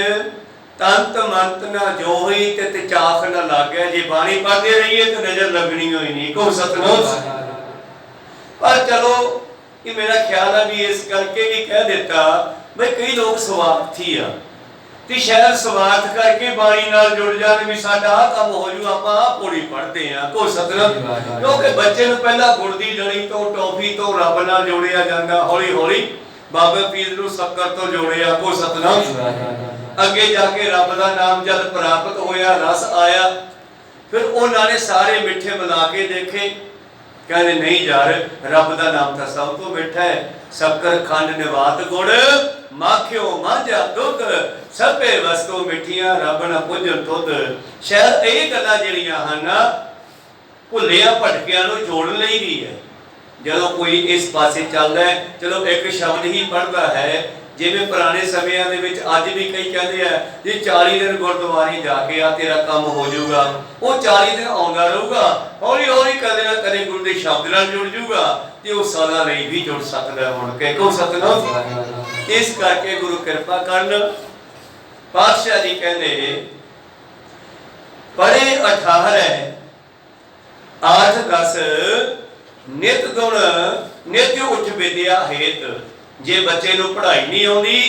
तंत मंत ना जोही ते चाख ना लाग्या। जे बाणी पढ़ते रहिए तो नजर लगनी होई नहीं को सतनाम। पर चलो ये मेरा ख्याल है भी इस करके भी कह देता भाई कई लोग स्वार्थी आ ते शायद स्वार्थ करके बाणी नाल जुड़ जाण भी साडा आ काम हो जू आपां आ पौड़ी पढ़ते हैं को सतनाम। क्योंकि बच्चे नूं पहला गुड़ दी लड़ी तो टॉफी तो रब नाल जोड़िया जांदा, हौली हौली बाबा पीर नूं शक्कर तो जोड़िया को सतनाम। अगे जाके रब का नाम जद प्राप्त होया, रस आया, फिर उन्होंने सारे मिठे मिला के देखे, कहते नहीं यार रब का नाम तो सब तो मिठा है। शक्कर खंड निवात गुड़, माखियो मांझा दुध, सभे वस्तु मिठिया रब न पुजन तुध। शायद ये गल्लां जिहड़ियां हन भुलिया भटकिया नूं जोड़न लई भी है। जो कोई इस पासे चलता है, चलो एक शब्द ही पढ़ता है, जिवें पुराने समय अज भी कई कहते हैं जी 40 दिन गुरुद्वारे जाके आ तेरा काम हो जाऊगा। वो 40 दिन आउंदा रहूगा, हौली हौली कदे ना कदे गुरु के शब्द नाल जुड़ जाऊगा, ते वो सालां लई भी जुड़ सकदा है। हुण कह को सतनाम। इस करके गुरु कृपा करन। पातशाह जी कहंदे पढ़े 18 8 10 नित गुण नित्य उठ विद्या हेत। जे बच्चे नूं पढ़ाई नहीं आउंदी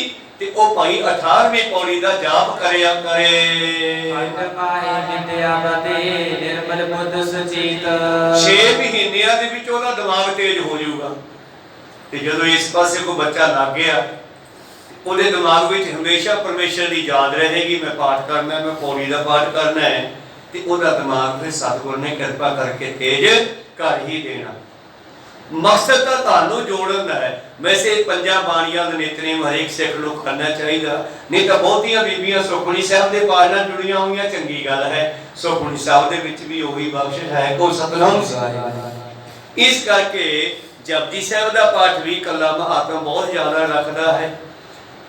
ते ओ भाई 18वीं पौड़ी दा जाप करया करे। माहे विद्या बते निर्मल बुद्ध सुचेत। 6 महीनिਆਂ ਦੇ ਵਿੱਚ ਉਹਦਾ ਦਿਮਾਗ ਤੇਜ਼ ਹੋ ਜਾਊਗਾ। ਤੇ ਜਦੋਂ ਇਸ ਪਾਸੇ ਕੋਈ ਬੱਚਾ ਲੱਗ ਗਿਆ, ਉਹਦੇ ਦਿਮਾਗ ਵਿੱਚ ਹਮੇਸ਼ਾ ਪਰਮੇਸ਼ਰ ਦੀ ਯਾਦ ਰਹੇਗੀ, ਮੈਂ ਪਾਠ ਕਰਨਾ, ਮੈਂ ਪੌੜੀ ਦਾ ਪਾਠ ਕਰਨਾ ਹੈ, ਤੇ ਉਹਦਾ ਦਿਮਾਗ ਫਿਰ ਸਤਿਗੁਰ ਨੇ ਕਿਰਪਾ ਕਰਕੇ ਤੇਜ਼ कर ही देना। मकसद तो थानू जोड़न है। वैसे पंजा बाणियां दा नितनेम हरेक सिख नूं करना चाहिए, नहीं तो बहुतियां बीबियां सुखमनी साहब दे पाठ नाल जुड़ियां होईयां चंगी गल है। सुखमनी साहब दे विच भी ओही बख्शिश है को सतनाम। इस करके जपजी साहब दा पाठ भी कला महात्मा बहुत ज्यादा रखता है।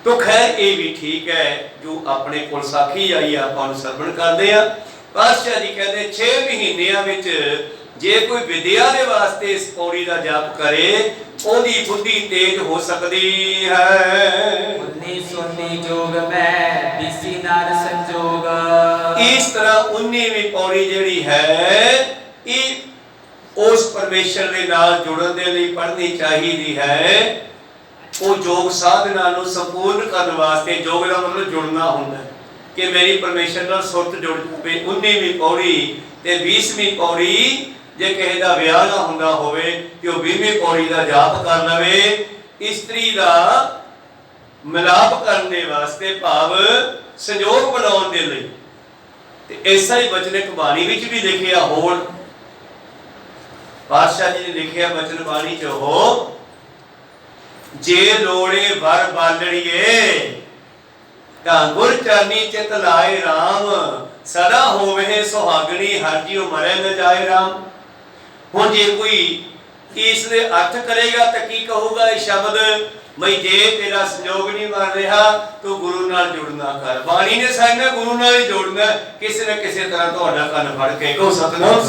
तो खैर ये भी ठीक है, जो अपने कोल साखी आई आपां नूं सरवण करदे आ। पातशाह जी कहते 6 महीनिਆਂ ਵਿੱਚ जे कोई विद्या के वास्ते इस पौड़ी का जाप करे, ओदी बुद्धि तेज हो सकती है। जोग में बिसी नार संजोग। इस तरह 19वीं पौड़ी जिहड़ी है उस परमेश्वर के नाल जुड़न दे लई पढ़नी चाहिए है। वो योग साधना नूं संपूर्ण करने वास्ते, योग का मतलब जुड़ना हुंदा कि मेरी परमेश्वर नाल सुरत जुड़ जावे। 19वीं पौड़ी ते 20वीं पौड़ी जे किसी का विआह ना हुंदा होवे कि वो 20वीं पौड़ी का जाप कर लवे। इस्त्री का मिलाप करने वास्ते भाव संयोग बनाउण दे लई। ते ऐसा ही वचन एक बाणी विच भी लिखिया होण। पातशाह जी ने लिखिया वचन बाणी च हो, जे लोड़े वर बालड़िए तां गुर चरनी चित लाए राम, सदा होवे सुहागणी हर जीव मरे न जाए राम। हुण जे कोई इस दे अर्थ करेगा तो की कहूगा ये शब्द, मैं जे तेरा संयोग नहीं बन रहा तो गुरु नाल जुड़ना कर। बाणी ने साइना गुरु नाल ही जोड़ना, किसी न किसी तरह तुहाडा कंन फड़ के कहो सतनाम।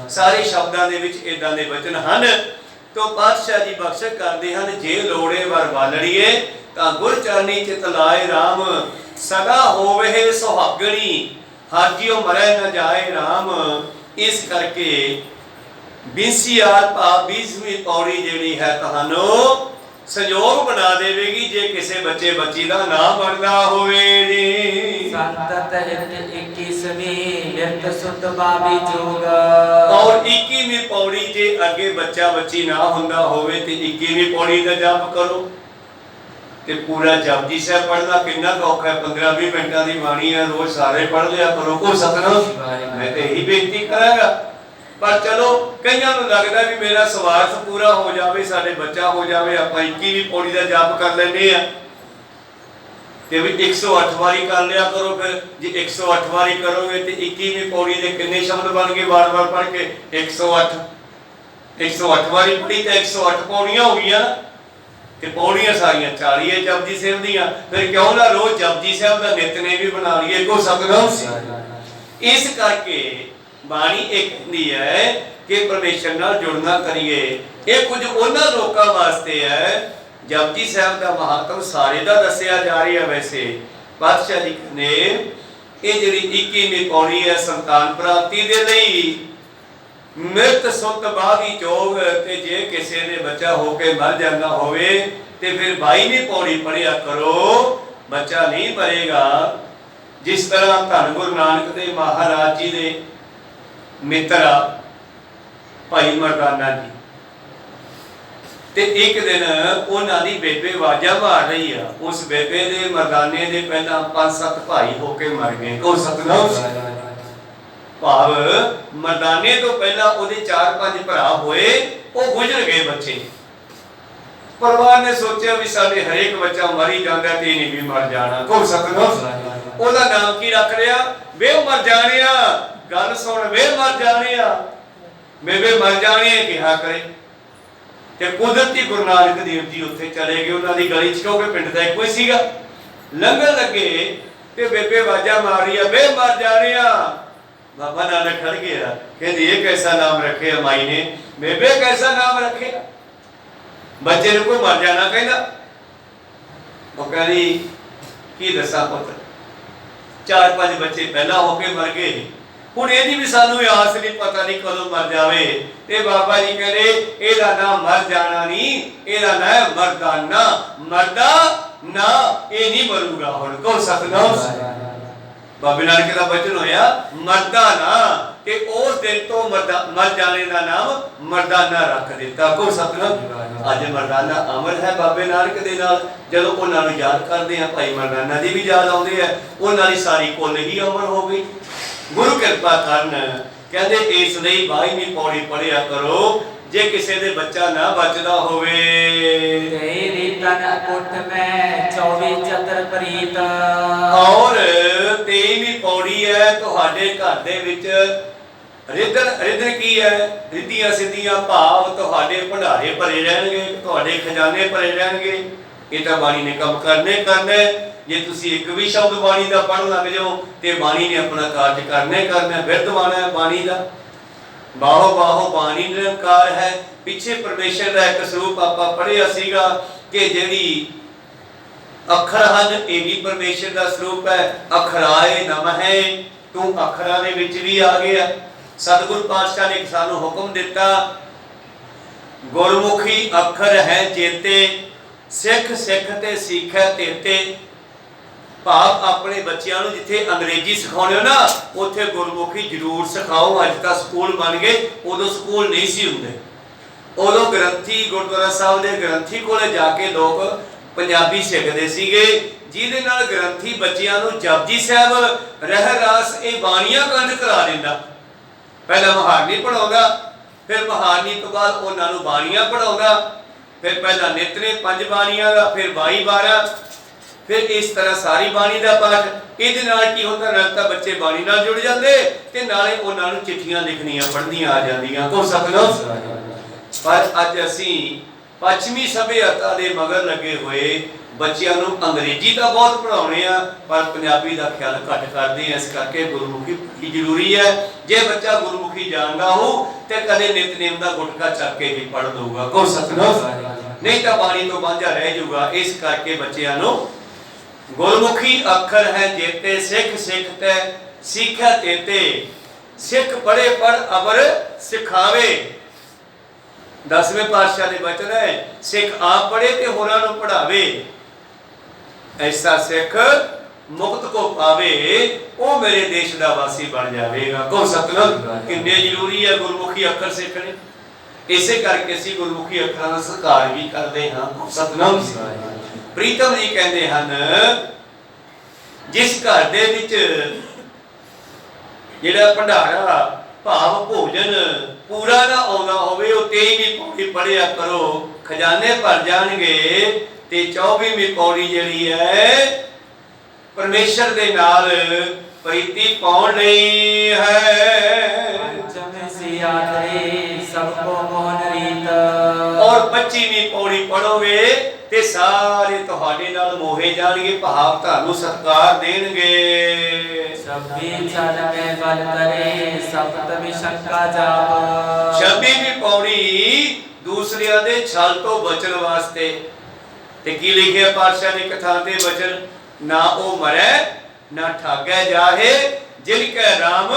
सारे शब्दां दे विच इदां दे वचन हन। तो पातशाह जी बख्शिश करदे हन, जे लोड़े वर बालड़िए तां गुर चरनी चित लाए राम, सदा होवे सुहागणी हर जीव मरे न जाए राम। इस करके 20वीं पौड़ी जिहड़ी है तुहानू संयोग बना देवेगी जे किसी बच्चे बच्ची का नाम बनना होवे जी। संतत हित 21वीं मृत सुत बाबी जोग। और 21वीं पौड़ी जे अगे बच्चा बच्ची ना हुंदा होवे ते 21वीं पौड़ी दा जाप करो। ते पूरा जपजी साहब पढ़ना कितना औखा है। 15-20 मिनटां दी बाणी है, रोज सारे पढ़ लिया करो को सतनाम। मैं तो यही बेनती करांगा। पर चलो कईयां नूं लगदा भी मेरा स्वार्थ पूरा हो जावे, साडे बच्चा हो जावे, आपां 21वीं पौड़ी दा जाप कर लैंदे आ ते भी 108 वारी कर लिया करो। फिर जे 108 वारी करोगे तो 21वीं पौड़ी दे कितने शब्द बन गए बार बार पढ़ के? 108 वारी पढ़ी तो 108 पौड़ियां हो गई ते पौड़ियां सारियां 40 है जपजी साहब दियां। फिर क्यों ना रोज जपजी साहब का नितनेम भी बना लईए को सतनाम। इस करके बाणी एक कहती है कि परमेश्वर नाल जुड़ना करिए। ये कुछ उन्हां लोकां वास्ते है, जपजी साहब का महात्म सारे दा दसिया जा रही है। वैसे पातशाह जी ने ये जिहड़ी 21वीं पौड़ी है संतान प्राप्ति दे लई मृत सुत बागी जोग, ते जे किसी ने बच्चा होके मर जाना होवे ते फिर 22वीं पौड़ी पढ़िया करो, बच्चा नहीं मरेगा। जिस तरह धन गुरु नानक देव महाराज जी दे मित्र भाई मरदाना जी ਤੇ ਇੱਕ ਦਿਨ ਉਹਨਾਂ ਦੀ ਬੇਬੇ ਆਵਾਜ਼ਾਂ ਮਾਰ ਰਹੀ ਆ। ਉਸ ਬੇਬੇ ਦੇ ਮਰਦਾਨੇ ਦੇ ਪਹਿਲਾਂ 5-7 ਭਾਈ ਹੋ ਕੇ ਮਰ ਗਏ। ਕੋ ਸਤਨਾਮ। ਭਾਵ ਮਰਦਾਨੇ ਤੋਂ ਪਹਿਲਾਂ ਉਹਦੇ 4-5 ਭਰਾ ਹੋਏ, ਉਹ ਗੁਜ਼ਰ ਗਏ ਬੱਚੇ। ਪਰਿਵਾਰ ਨੇ ਸੋਚਿਆ ਵੀ ਸਾਡੇ ਹਰੇਕ ਬੱਚਾ ਮਰੀ ਜਾਂਦਾ ਤੇ ਨਹੀਂ ਵੀ ਮਰ ਜਾਣਾ। ਕੋ ਸਤਨਾਮ। ਉਹਦਾ ਨਾਮ ਕੀ ਰੱਖ ਲਿਆ? ਵੇ ਮਰ ਜਾਣਿਆ। ਗੱਲ ਸੁਣ, ਵੇ ਮਰ ਜਾਣਿਆ, ਬੇਬੇ ਮਰ ਜਾਣਿਆ ਕਿਹਾ ਕਰੇ। ਤੇ ਕੁਦਰਤੀ ਗੁਰੂ ਨਾਨਕ ਦੇਵ ਜੀ ਉੱਥੇ ਚਲੇ ਗਏ ਉਹਨਾਂ ਦੀ ਗਲੀ ਚ, ਕਿਉਂਕਿ ਪਿੰਡ ਦਾ ਇੱਕੋ ਹੀ ਸੀਗਾ। ਲੰਘਣ ਲੱਗੇ ਤੇ ਬੇਬੇ ਆਵਾਜ਼ਾਂ ਮਾਰ ਰਹੀ ਆ, ਵੇ ਮਰ ਜਾਣਿਆ। ਬਾਬਾ ਨਾਨਕ ਖੜ ਗਿਆ, ਕਹਿੰਦੀ ਇਹ ਕੈਸਾ ਨਾਮ ਰੱਖਿਆ ਮਾਈ ਨੇ? ਬੇਬੇ ਕੈਸਾ ਨਾਮ ਰੱਖਿਆ? ਬੱਚੇ ਨੂੰ ਕੋਈ ਮਰ ਜਾਣਾ ਕਹਿੰਦਾ। ਉਹ ਕਹਿੰਦੀ ਕੀ ਦੱਸਾਂ ਪੁੱਤ, 4-5 ਬੱਚੇ ਪਹਿਲਾਂ ਹੋ ਕੇ ਮਰ ਗਏ, ਹੁਣ ਇਹਦੀ ਵੀ ਸਾਨੂੰ ਆਸ ਨਹੀਂ, ਪਤਾ ਨਹੀਂ ਕਦੋਂ ਮਰ ਜਾਵੇ। ਤੇ ਬਾਬਾ ਜੀ ਕਹਿੰਦੇ ਇਹਦਾ ਨਾਮ ਮਰ ਜਾਣਾ ਨਹੀਂ, ਇਹਦਾ ਨਾਮ ਮਰਦਾਨਾ। ਮਰਦਾ ਨਾ, ਇਹ ਨਹੀਂ ਮਰੂਗਾ ਹੁਣ। ਕੋ ਸਤਨਾਮ। ਬਾਬੇ ਨਾਨਕ ਦਾ ਬਚਨ ਹੋਇਆ ਮਰਦਾਨਾ, ਤੇ ਉਸ ਦਿਨ ਤੋਂ ਮਰ ਜਾਣੇ ਦਾ ਨਾਮ ਮਰਦਾਨਾ ਰੱਖ ਦਿੱਤਾ। ਕੋ ਸਤਨਾਮ। ਅੱਜ ਮਰਦਾਨਾ ਅਮਰ ਹੈ ਬਾਬੇ ਨਾਨਕ ਦੇ ਨਾਲ। ਜਦੋਂ ਉਹਨਾਂ ਨੂੰ ਯਾਦ ਕਰਦੇ ਆ, ਭਾਈ ਮਰਦਾਨਾ ਦੀ ਵੀ ਯਾਦ ਆਉਂਦੇ ਆ, ਉਹਨਾਂ ਦੀ ਸਾਰੀ ਕੁੱਲ ਹੀ ਅਮਰ ਹੋ ਗਈ। ਗੁਰੂ ਕਿਰਪਾ ਕਰਨ। ਕਹਿੰਦੇ ਇਸ ਲਈ 22ਵੀਂ ਪੌੜੀ ਪੜਿਆ ਕਰੋ, ਜੇ ਕਿਸੇ ਦੇ ਬੱਚਾ ਨਾ ਬਚਦਾ ਹੋਵੇ। ਤੇਰੀ ਤਨ ਕੁੱਟ ਮੈਂ 24 ਚਤਰ ਪ੍ਰੀਤ। ਔਰ 23ਵੀਂ ਪੌੜੀ ਹੈ, ਤੁਹਾਡੇ ਘਰ ਦੇ ਵਿੱਚ ਰਿੱਧਨ ਕੀ ਹੈ? ਰਿੱਧੀਆਂ ਸਿੱਧੀਆਂ ਭਾਵ ਤੁਹਾਡੇ ਭੰਡਾਰੇ ਭਰੇ ਰਹਿਣਗੇ, ਤੁਹਾਡੇ ਖਜ਼ਾਨੇ ਭਰੇ ਰਹਿਣਗੇ। ਇਹ ਤਾਂ ਬਾਣੀ ਨੇ ਕੰਮ ਕਰਨੇ। ਜੇ ਤੁਸੀਂ ਇੱਕ ਵੀ ਸ਼ਬਦ ਬਾਣੀ ਦਾ ਪੜ੍ਹਨ ਲੱਗ ਜਾਓ ਤੇ ਬਾਣੀ ਨੇ ਆਪਣਾ ਕਾਰਜ ਕਰਨਾ। ਵਿਰਧਵਾਨ ਹੈ ਬਾਣੀ ਦਾ। ਬਾਹੋ ਬਾਹੋ ਬਾਣੀ ਨਿਰੰਕਾਰ ਹੈ। ਪਿੱਛੇ ਪਰਮੇਸ਼ਰ ਦਾ ਇੱਕ ਸਰੂਪ ਆਪਾਂ ਪੜ੍ਹਿਆ ਸੀਗਾ ਕਿ ਜਿਹੜੀ ਅੱਖਰ ਹਨ, ਇਹ ਵੀ ਪਰਮੇਸ਼ਰ ਦਾ ਸਰੂਪ ਹੈ। ਅਖਰਾਏ ਨਮਹਿ, ਤੂੰ ਅੱਖਰਾਂ ਦੇ ਵਿੱਚ ਵੀ ਆ ਗਿਆ। ਸਤਿਗੁਰ ਪਾਤਸ਼ਾਹ ਨੇ ਸਾਨੂੰ ਹੁਕਮ ਦਿੱਤਾ, ਗੁਰਮੁਖੀ ਅੱਖਰ ਹੈ ਜੇਤੇ, ਸਿੱਖ ਸਿੱਖ ਤੇ ਸਿੱਖੈ ਤੇਤੇ। ਭਾਵ ਆਪਣੇ ਬੱਚਿਆਂ ਨੂੰ ਜਿੱਥੇ ਅੰਗਰੇਜ਼ੀ ਸਿਖਾਉਣੇ ਹੋ ਨਾ, ਉੱਥੇ ਗੁਰਮੁਖੀ ਜ਼ਰੂਰ ਸਿਖਾਓ। ਅੱਜ ਤਾਂ ਸਕੂਲ ਬਣ ਗਏ, ਉਦੋਂ ਸਕੂਲ ਨਹੀਂ ਸੀ ਹੁੰਦੇ। ਉਦੋਂ ਗ੍ਰੰਥੀ, ਗੁਰਦੁਆਰਾ ਸਾਹਿਬ ਦੇ ਗ੍ਰੰਥੀ ਕੋਲੇ ਜਾ ਕੇ ਲੋਕ ਪੰਜਾਬੀ ਸਿੱਖਦੇ ਸੀਗੇ, ਜਿਹਦੇ ਨਾਲ ਗ੍ਰੰਥੀ ਬੱਚਿਆਂ ਨੂੰ ਜਪਜੀ ਸਾਹਿਬ, ਰਹਿ ਰਾਸ, ਇਹ ਬਾਣੀਆਂ ਕੰਠ ਕਰਾ ਦਿੰਦਾ। ਪਹਿਲਾਂ ਮਹਾਰਨੀ ਪੜਾਉਂਦਾ, ਫਿਰ ਮਹਾਰਨੀ ਤੋਂ ਬਾਅਦ ਉਹਨਾਂ ਨੂੰ ਬਾਣੀਆਂ ਪੜਾਉਂਦਾ, ਫਿਰ ਪਹਿਲਾਂ ਨਿਤਨੇ 5 ਬਾਣੀਆਂ ਦਾ, ਫਿਰ 22-12, ਫਿਰ ਇਸ ਤਰ੍ਹਾਂ ਸਾਰੀ ਬਾਣੀ ਦਾ ਪਾਠ। ਇਹਦੇ ਨਾਲ ਕੀ ਹੁੰਦਾ, ਨਾਲ ਤਾਂ ਬੱਚੇ ਬਾਣੀ ਨਾਲ ਜੁੜ ਜਾਂਦੇ ਤੇ ਨਾਲੇ ਉਹਨਾਂ ਨੂੰ ਚਿੱਠੀਆਂ ਲਿਖਣੀਆਂ ਪੜ੍ਹਨੀਆਂ ਆ ਜਾਂਦੀਆਂ। ਕੋ ਸਤਨਾਮ। ਪਰ ਅੱਜ ਅਸੀਂ ਪੱਛਮੀ ਸਭਿਅਤਾ ਦੇ ਮਗਰ ਲੱਗੇ ਹੋਏ, ਬੱਚਿਆਂ ਨੂੰ ਅੰਗਰੇਜ਼ੀ ਤਾਂ ਬਹੁਤ ਪੜ੍ਹਾਉਣੇ ਆ, ਪਰ ਪੰਜਾਬੀ ਦਾ ਖਿਆਲ ਘੱਟ ਕਰਦੇ ਆ। ਇਸ ਕਰਕੇ ਗੁਰਮੁਖੀ ਕੀ ਜ਼ਰੂਰੀ ਹੈ। ਜੇ ਬੱਚਾ ਗੁਰਮੁਖੀ ਜਾਣਦਾ ਹੋ ਤੇ ਕਦੇ ਨਿਤਨੇਮ ਦਾ ਗੁਟਕਾ ਚੱਕ ਕੇ ਵੀ ਪੜ੍ਹ ਲਊਗਾ। ਕੋ ਸਤਨਾਮ। ਨਹੀਂ ਤਾਂ ਬਾਣੀ ਤੋਂ ਵਾਂਝਾ ਰਹਿ ਜਾਊਗਾ। ਇਸ ਕਰਕੇ ਬੱਚਿਆਂ ਨੂੰ ਗੁਰਮੁਖੀ ਅੱਖਰ ਹੈ ਜੇਤੇ, ਸਿੱਖ ਸਿੱਖ ਤੇ ਸਿੱਖੈ ਤੇਤੇ। ਸਿੱਖ ਪੜ੍ਹੇ ਪੜ੍ਹ ਅਵਰ ਸਿਖਾਵੇ। 10ਵੇਂ ਪਾਤਸ਼ਾਹ ਦੇ ਬਚਨ ਹੈ, ਸਿੱਖ ਆਪ ਪੜ੍ਹੇ ਤੇ ਹੋਰਾਂ ਨੂੰ ਪੜ੍ਹਾਵੇ। ਐਸਾ ਸਿੱਖ ਮੁਕਤ ਕੋ ਪਾਵੇ, ਉਹ ਮੇਰੇ ਦੇਸ਼ ਦਾ ਵਾਸੀ ਬਣ ਜਾਵੇਗਾ। ਕੋ ਸਤਨਾਮ। ਕਿੰਨੇ ਜ਼ਰੂਰੀ ਹੈ ਗੁਰਮੁਖੀ ਅੱਖਰ ਸਿੱਖਣੇ। ਇਸੇ ਕਰਕੇ ਅਸੀਂ ਗੁਰਮੁਖੀ ਅੱਖਰਾਂ ਦਾ ਸਤਿਕਾਰ ਵੀ ਕਰਦੇ ਹਾਂ। ਸਤਨਾਮ। ਪ੍ਰੀਤਮ ਜੀ ਕਹਿੰਦੇ ਹਨ, ਜਿਸ ਘਰ ਦੇ ਵਿੱਚ ਜਿਹੜਾ ਭੰਡਾਰਾ ਭਾਵ ਭੋਜਨ ਪੂਰਾ ਨਾ ਆਉਂਦਾ ਹੋਵੇ, ਉਹ 23ਵੀਂ ਪੌੜੀ ਪੜ੍ਹਿਆ ਕਰੋ, ਖਜ਼ਾਨੇ ਭਰ ਜਾਣਗੇ। ਤੇ 24ਵੀਂ ਪੌੜੀ ਜਿਹੜੀ ਹੈ ਪਰਮੇਸ਼ਰ ਦੇ ਨਾਲ ਪ੍ਰੀਤੀ ਪਾਉਣ ਲਈ ਹੈ। ਸਭ ਕੋ ਮੋਹਨ ਰੀਤ। ਔਰ 25ਵੀਂ ਪੌੜੀ ਪੜੋਗੇ ਤੇ ਸਾਰੇ ਤੁਹਾਡੇ ਨਾਲ ਮੋਹੇ ਜਾਣਗੇ, ਭਾਵ ਤੁਹਾਨੂੰ ਸਤਿਕਾਰ ਦੇਣਗੇ। ਸਭੀ ਛਲ ਮੈਂ ਬਲ ਕਰੇ, ਸਪਤ ਵਿਸ਼ੰਕਾ ਜਾਪ। 26ਵੀਂ ਪੌੜੀ ਦੂਸਰਿਆਂ ਦੇ ਛਲ ਤੋਂ ਬਚਣ ਵਾਸਤੇ। ਤੇ ਕੀ ਲਿਖਿਆ ਪਾਤਸ਼ਾਹ ਨੇ ਕਥਾ ਤੇ ਬਚਨ, ਨਾ ਉਹ ਮਰੈ ਨਾ ਠਾਗੈ ਜਾਹੇ, ਜਿਨ ਕੈ ਰਾਮ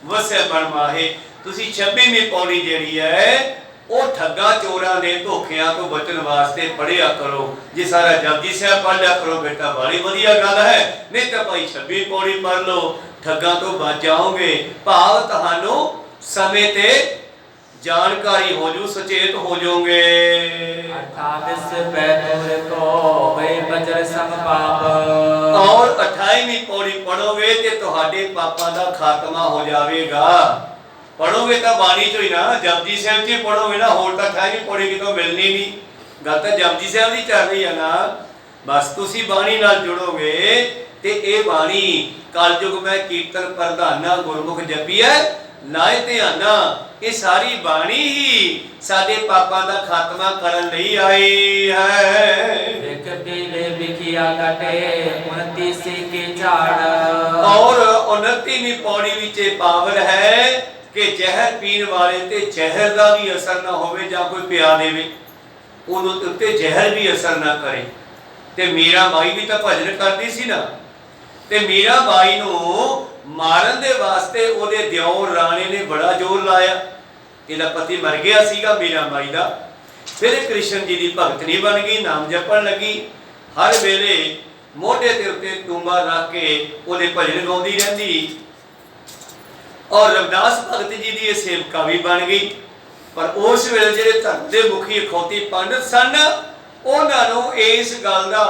ਵਸੈ ਬਣ ਮਾਹੇ। ਤੁਸੀਂ 26ਵੀਂ ਪੌੜੀ ਜਿਹੜੀ ਹੈ ਉਹ ਠੱਗਾ ਚੋਰਾਂ ਦੇ ਧੋਖਿਆਂ ਤੋਂ ਬਚਣ ਵਾਸਤੇ ਪੜ੍ਹਿਆ ਕਰੋ। ਜੇ ਸਾਰਾ ਜਪਜੀ ਸਾਹਿਬ ਪੜ੍ਹ ਲਿਆ ਕਰੋ ਬੇਟਾ, ਬੜੀ ਵਧੀਆ ਗੱਲ ਹੈ। ਨਹੀਂ ਤਾਂ ਭਾਈ 26 ਪੌੜੀ ਪੜ੍ਹ ਲਓ, ਠੱਗਾਂ ਤੋਂ ਬਚ ਜਾਓਗੇ। ਭਾਵ ਤੁਹਾਨੂੰ ਸਮੇਂ ਤੇ जानकारी हो जू, सचेत हो जाओगे। 28 पैतुर को वे बजर सम पाप। और 28वीं पौड़ी पढ़ोगे तो तुहाडे पापां दा खात्मा हो जाएगा। पढ़ोगे तो बाणी चो ही ना, जपजी साहिब जी पढ़ोगे ना, होर तो 28वीं पौड़ी कितों मिलनी नहीं। गल तो जपजी साहिब की चल रही है ना। बस तुसी बाणी नाल जुड़ोगे ते ए बाणी कलयुग में कीर्तन प्रधाना गुरमुख जपी है लाए ध्याना। ये सारी बाणी ही साडे पापां दा खात्मा करन लई आई है। एक पीले बिखिया कटे 29 के झाड़। और 29वीं पौड़ी विच पावर है कि जहर पीण वाले ते जहर दा भी असर ना होवे, जां कोई पिया देवे उहनूं उत्ते जहर भी असर ना करे। ते मीरा बाई भी तो भजन करदी सी ना, ते मीरा बाई नूं मारन दे वास्ते ओदे दिओर राणे ने बड़ा जोर लाया। इहदा पति मर गया सीगा मीरा बाई दा। फिर कृष्ण जी की भगतनी बन गई, नाम जपण लगी, हर वेले मोढे ते उत्ते तूंबा रख के ओदे भजन गाउंदी रहिंदी। और रविदास भगत जी की सेवका भी बन गई। पर उस वेले जिहड़े धर्म के मुखी अखौती पंडित सन, उन्हां नूं इस गल दा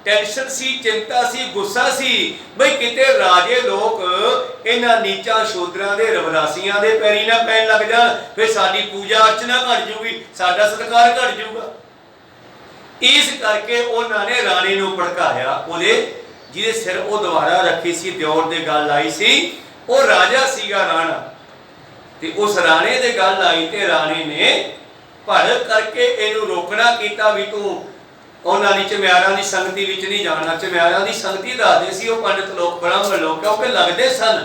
टेंशन सी, चिंता सी, गुस्सा सी बई किते राजे लोग इन्हां नीचा शूद्रां दे रविदासियां दे पैरी ना पैण लग जाण, फिर साडी पूजा अर्चना घट जूगी, साडा सत्कार घट जूगा। इस करके उन्हां ने राणी नूं भड़काया। ओदे जिहदे सिर वो दुबारा रखी सी, दिओर दे गल आई सी, वो राजा सीगा राणा, ते उस राणे दे गल आई ते राणी ने भड़ करके इहनूं रोकना कीता भी तू उन्हां दी चम्यारां दी संगति विच नहीं जाना। चम्यारां दी संगति दसदे सी वो पंडित लोग, ब्राह्मण लोग, क्योंकि लगदे सन।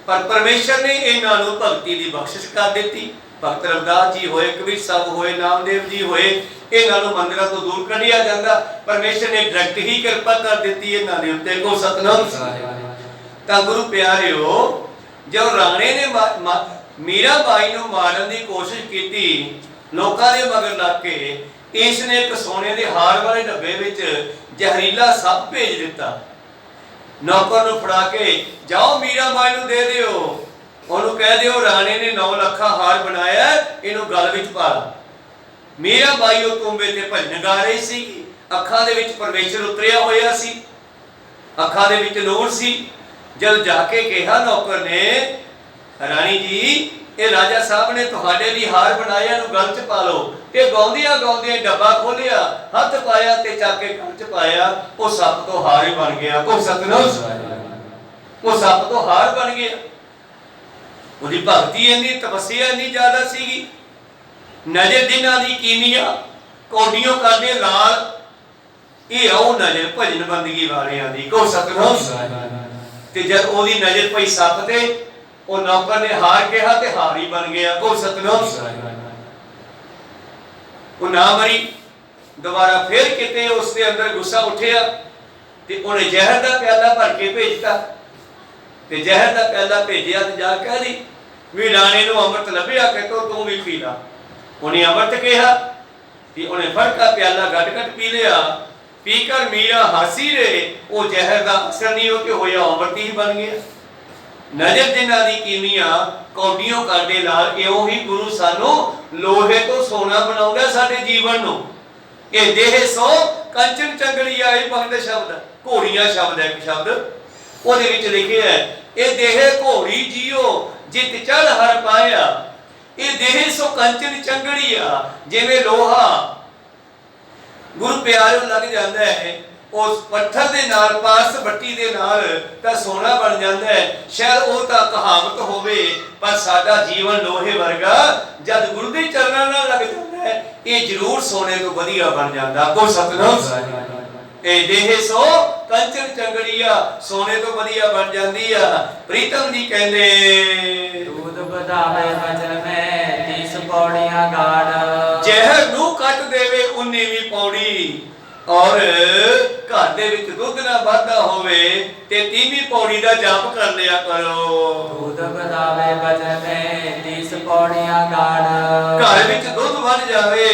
पर परमेश्वर ने इन्हां नूं भगती दी बख्शिश कर दित्ती। भगत रविदास जी होए, कबीर साहब होए, नामदेव जी होए, इन्हां नूं मंदिरां तो दूर कढिया जांदा। परमेश्वर ने डायरेक्ट ही किरपा कर दित्ती इन्हां दे उत्ते। को सतनाम। तां गुरु प्यारिओ, जब राणे ने मीरा बाई नूं मारन दी कोशिश कीती, लोकां दे मगर लग के इसने एक सोने के हार वाले डब्बे विच जहरीला सप भेज दिता। नौकर नूं फड़ा के जाओ मीरा बाई नूं दे दिओ, उहनूं कह दिओ राणे ने 9 लखा हार बनाया, इहनूं गल विच पा ला। मीरा बाई उह तूंबे ते भजन गा रही सी, अखां दे विच परमेश्वर उतरिया होया सी, अखां दे विच नूर सी। जब जाके कहा नौकर ने, राणी जी ये राजा साहब ने तुहाडे लई हार बनाया, नूं गल च पा लो। ते गाउंदियां गाउंदियां डब्बा खोलिया, हथ पाया ते चक के गल च पाया, वो सप तो हार ही बन गया। को सतनाम। वो सप तो हार बन गया। उहदी भगती इन्नी, तपस्या इन्नी ज्यादा सीगी। नजर जिन्हां दी कीनियां कौडियों करदे लाल, ये आओ नजर भजन बंदगी वालियां दी। को सतनाम। ते जब ओदी नजर पई सप ते, ओ नौकर ने हार कहा ते हार ही बन गया। को सतनाम। वो ना मरी, दोबारा फिर किते उसके अंदर गुस्सा उठिया ते उन्हें जहर दा प्याला भर के भेजता। ते जहर दा प्याला भेजिया ते जा कह दी भी राणे नूं अमृत लभ्या कि तो तू भी पी ला। उन्हें अमृत कहा कि उन्हें फड़का प्याला गट गट पी लिया। पीकर मीरा हासी रहे, वो जहर का असर नहीं होके होया, अमृत ही बन गया। नजर जिन्हां दी कीमियां कौडियों काडे लाल, इउं ही गुरु सानू लोहे तो सोना बनाउंदा साडे जीवन नूं। कि देह सो कंचन चंगली आई बंद शब्द, घोड़ियां शब्द है, एक शब्द ओदे विच लिखिया है, ए देह घोड़ी जियो जित चढ़ हर पाया। ए देह सो कंचन चंगड़िया, जिवें लोहा गुरु प्यारे लग जाता है उस पत्थर दे नाल, पास बट्टी दे नाल तां सोना बन जाता है। शायद वो तां कहावत होवे, पर साडा जीवन लोहे वर्गा जद गुरु दे चरणां नाल लग जाता है, ये जरूर सोने तो वधिया बन जाता। को सतनाम। ए देह सो कंचन चंगड़िया, सोने तो वधिया बन जाती है। प्रीतम जी कहंदे, दूध बधावे वचन में 30 पौड़ियां गाड़। जहर नूं कट देवे 19वीं पौड़ी, और घर दे विच दुध ना वाधा होवे ते 30वीं पौड़ी दा जाप कर लिया करो। दूध बधावे वचन में 30 पौड़ियां गाड़। घर विच दुध वध जावे,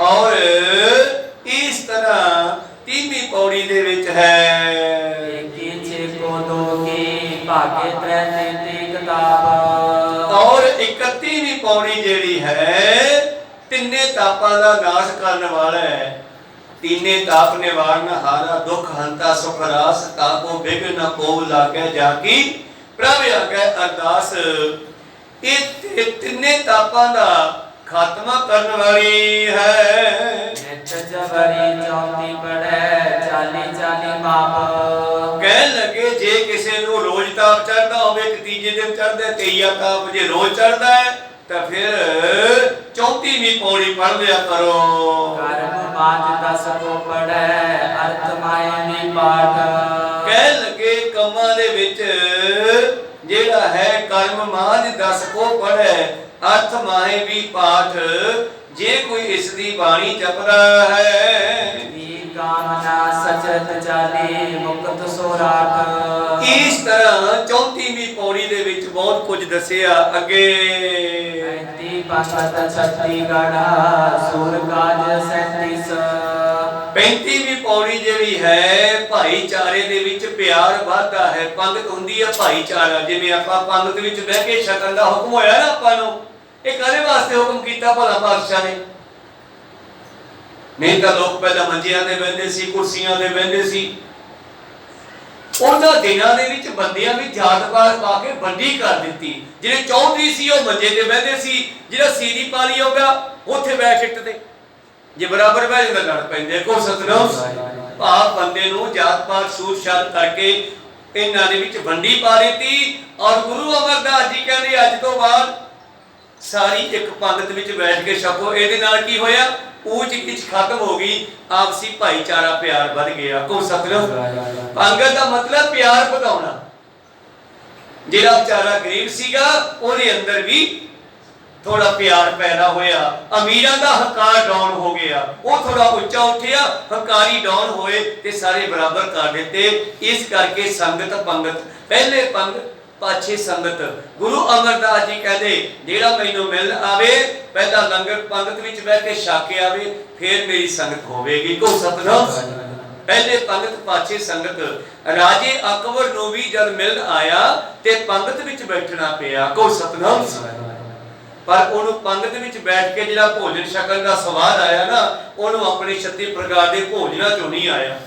और इस तरह 30वीं पौड़ी दे विच है, एकी छे को दो की भागे त्रै 33 किताब। और 31वीं पौड़ी जेड़ी तिन्ने तापां दा नाश करने वाला है। तीने ताप निवारण हारा दुख हंता सुख रास, ताको बिघ्न न को लागे जाकी प्रभ आगे अरदास। ये तिन्ने तापां दा खात्मा करने वाली है। नित जबरी चौंती पड़े चाली चाली माप। कह लगे जे किसी नूं रोज ताप चढ़दा होवे, एक तीजे दिन चढ़दा, तेईया ताप जे रोज चढ़दा है तो फिर 34वीं पौड़ी पढ़ लिया करो। कर्म माज 10 को पढ़े अर्थ माए दी पाठ। कह लगे कमां दे विच जेड़ा है कर्म माज 10 को पढ़े अर्थ माए भी पाठ। जे कोई इसदी बाणी जपदा है कामना सचत चाली मुक्त सोराठ। इस तरह 34वीं पौड़ी दे विच बहुत कुछ दसिया। अगे 35 पंगत 36 गढ़ा सुर काज 37। 35वीं पौड़ी ਜਿਹੜੀ ਹੈ ਭਾਈਚਾਰੇ ਦੇ ਵਿੱਚ ਪਿਆਰ ਵਧਦਾ ਹੈ। ਪੰਗਤ ਹੁੰਦੀ ਹੈ ਭਾਈਚਾਰਾ। ਜਿਵੇਂ ਆਪਾਂ ਪੰਗਤ ਵਿੱਚ ਬਹਿ ਕੇ ਛਕਣ ਦਾ ਹੁਕਮ ਹੋਇਆ ਨਾ ਆਪਾਂ ਨੂੰ, ਇਹ ਕਾਹਦੇ ਵਾਸਤੇ ਹੁਕਮ ਕੀਤਾ ਭਲਾ ਪਾਤਸ਼ਾਹ ਨੇ? ਨਹੀਂ ਤਾਂ ਲੋਕ ਪਹਿਲਾਂ ਮੰਜਿਆਂ ਤੇ ਬਹਿੰਦੇ ਸੀ, ਕੁਰਸੀਆਂ ਤੇ ਬਹਿੰਦੇ ਸੀ। ਉਹਨਾਂ ਦਿਨਾਂ ਦੇ ਵਿੱਚ ਬੰਦਿਆਂ ਵੀ ਜਾਤ ਪਾਤ ਪਾ ਕੇ ਵੰਡੀ ਕਰ ਦਿੱਤੀ। ਜਿਹੜੇ ਚੌਧਰੀ ਸੀ ਉਹ ਮੰਜੇ ਤੇ ਬਹਿੰਦੇ ਸੀ, ਜਿਹੜਾ ਸੀਰੀ ਪਾਲੀ ਆਉਂਦਾ ਉੱਥੇ ਬੈਠ ਇੱਟਦੇ। ਜੇ ਬਰਾਬਰ ਬਹਿ ਜਾਂਦਾ ਲੜ ਪੈਂਦੇ। ਕੋ ਸਤਨਾਮ ਭਾਵ ਬੰਦੇ ਨੂੰ ਜਾਤ ਪਾਤ ਛੂਤ ਛਾਤ ਕਰਕੇ ਇਹਨਾਂ ਦੇ ਵਿੱਚ ਵੰਡੀ ਪਾ ਦਿੱਤੀ। ਔਰ ਗੁਰੂ ਅਮਰਦਾਸ ਜੀ ਕਹਿੰਦੇ ਅੱਜ ਤੋਂ ਬਾਅਦ ਸਾਰੀ ਇੱਕ ਪੰਗਤ ਵਿੱਚ ਬੈਠ ਕੇ ਛਕੋ। ਇਹਦੇ ਨਾਲ ਕੀ ਹੋਇਆ? ਊਚ ਨੀਚ ਖਤਮ ਹੋ ਗਈ, ਆਪਸੀ ਭਾਈਚਾਰਾ ਪਿਆਰ ਵੱਧ ਗਿਆ। ਕੋ ਸਤਨਾਮ ਪੰਗਤ ਦਾ ਮਤਲਬ ਪਿਆਰ ਵਧਾਉਣਾ। ਜਿਹੜਾ ਵਿਚਾਰਾ ਗਰੀਬ ਸੀਗਾ ਉਹਦੇ ਅੰਦਰ ਵੀ थोड़ा प्यार पैदा होया। अमीरां दा हंकार डाउन हो गया, वो थोड़ा उच्चा उठिया, हंकारी डाउन होए ते सारे बराबर कर देते। इस करके संगत पंगत, पहले पंगत पाछे संगत। गुरु अमरदास जी कहते जेड़ा मैनू मिलन आवे पहला लंगर पंगत विच बैठ के छक के आवे, फिर मेरी संगत होवेगी। को सतनाम पहले पंगत पाछे संगत। राजे अकबर नूं भी जद मिलन आया ते पंगत विच बैठना पिया। को सतनाम पर ਉਹਨੂੰ ਪੰਗਤ ਵਿੱਚ ਬੈਠ ਕੇ ਜਿਹੜਾ ਭੋਜਨ ਛਕਣ ਦਾ ਸਵਾਦ ਆਇਆ ਨਾ, ਉਹਨੂੰ ਆਪਣੇ 36 ਪ੍ਰਕਾਰ ਦੇ ਭੋਜਨਾਂ ਚੋਂ ਨਹੀਂ ਆਇਆ।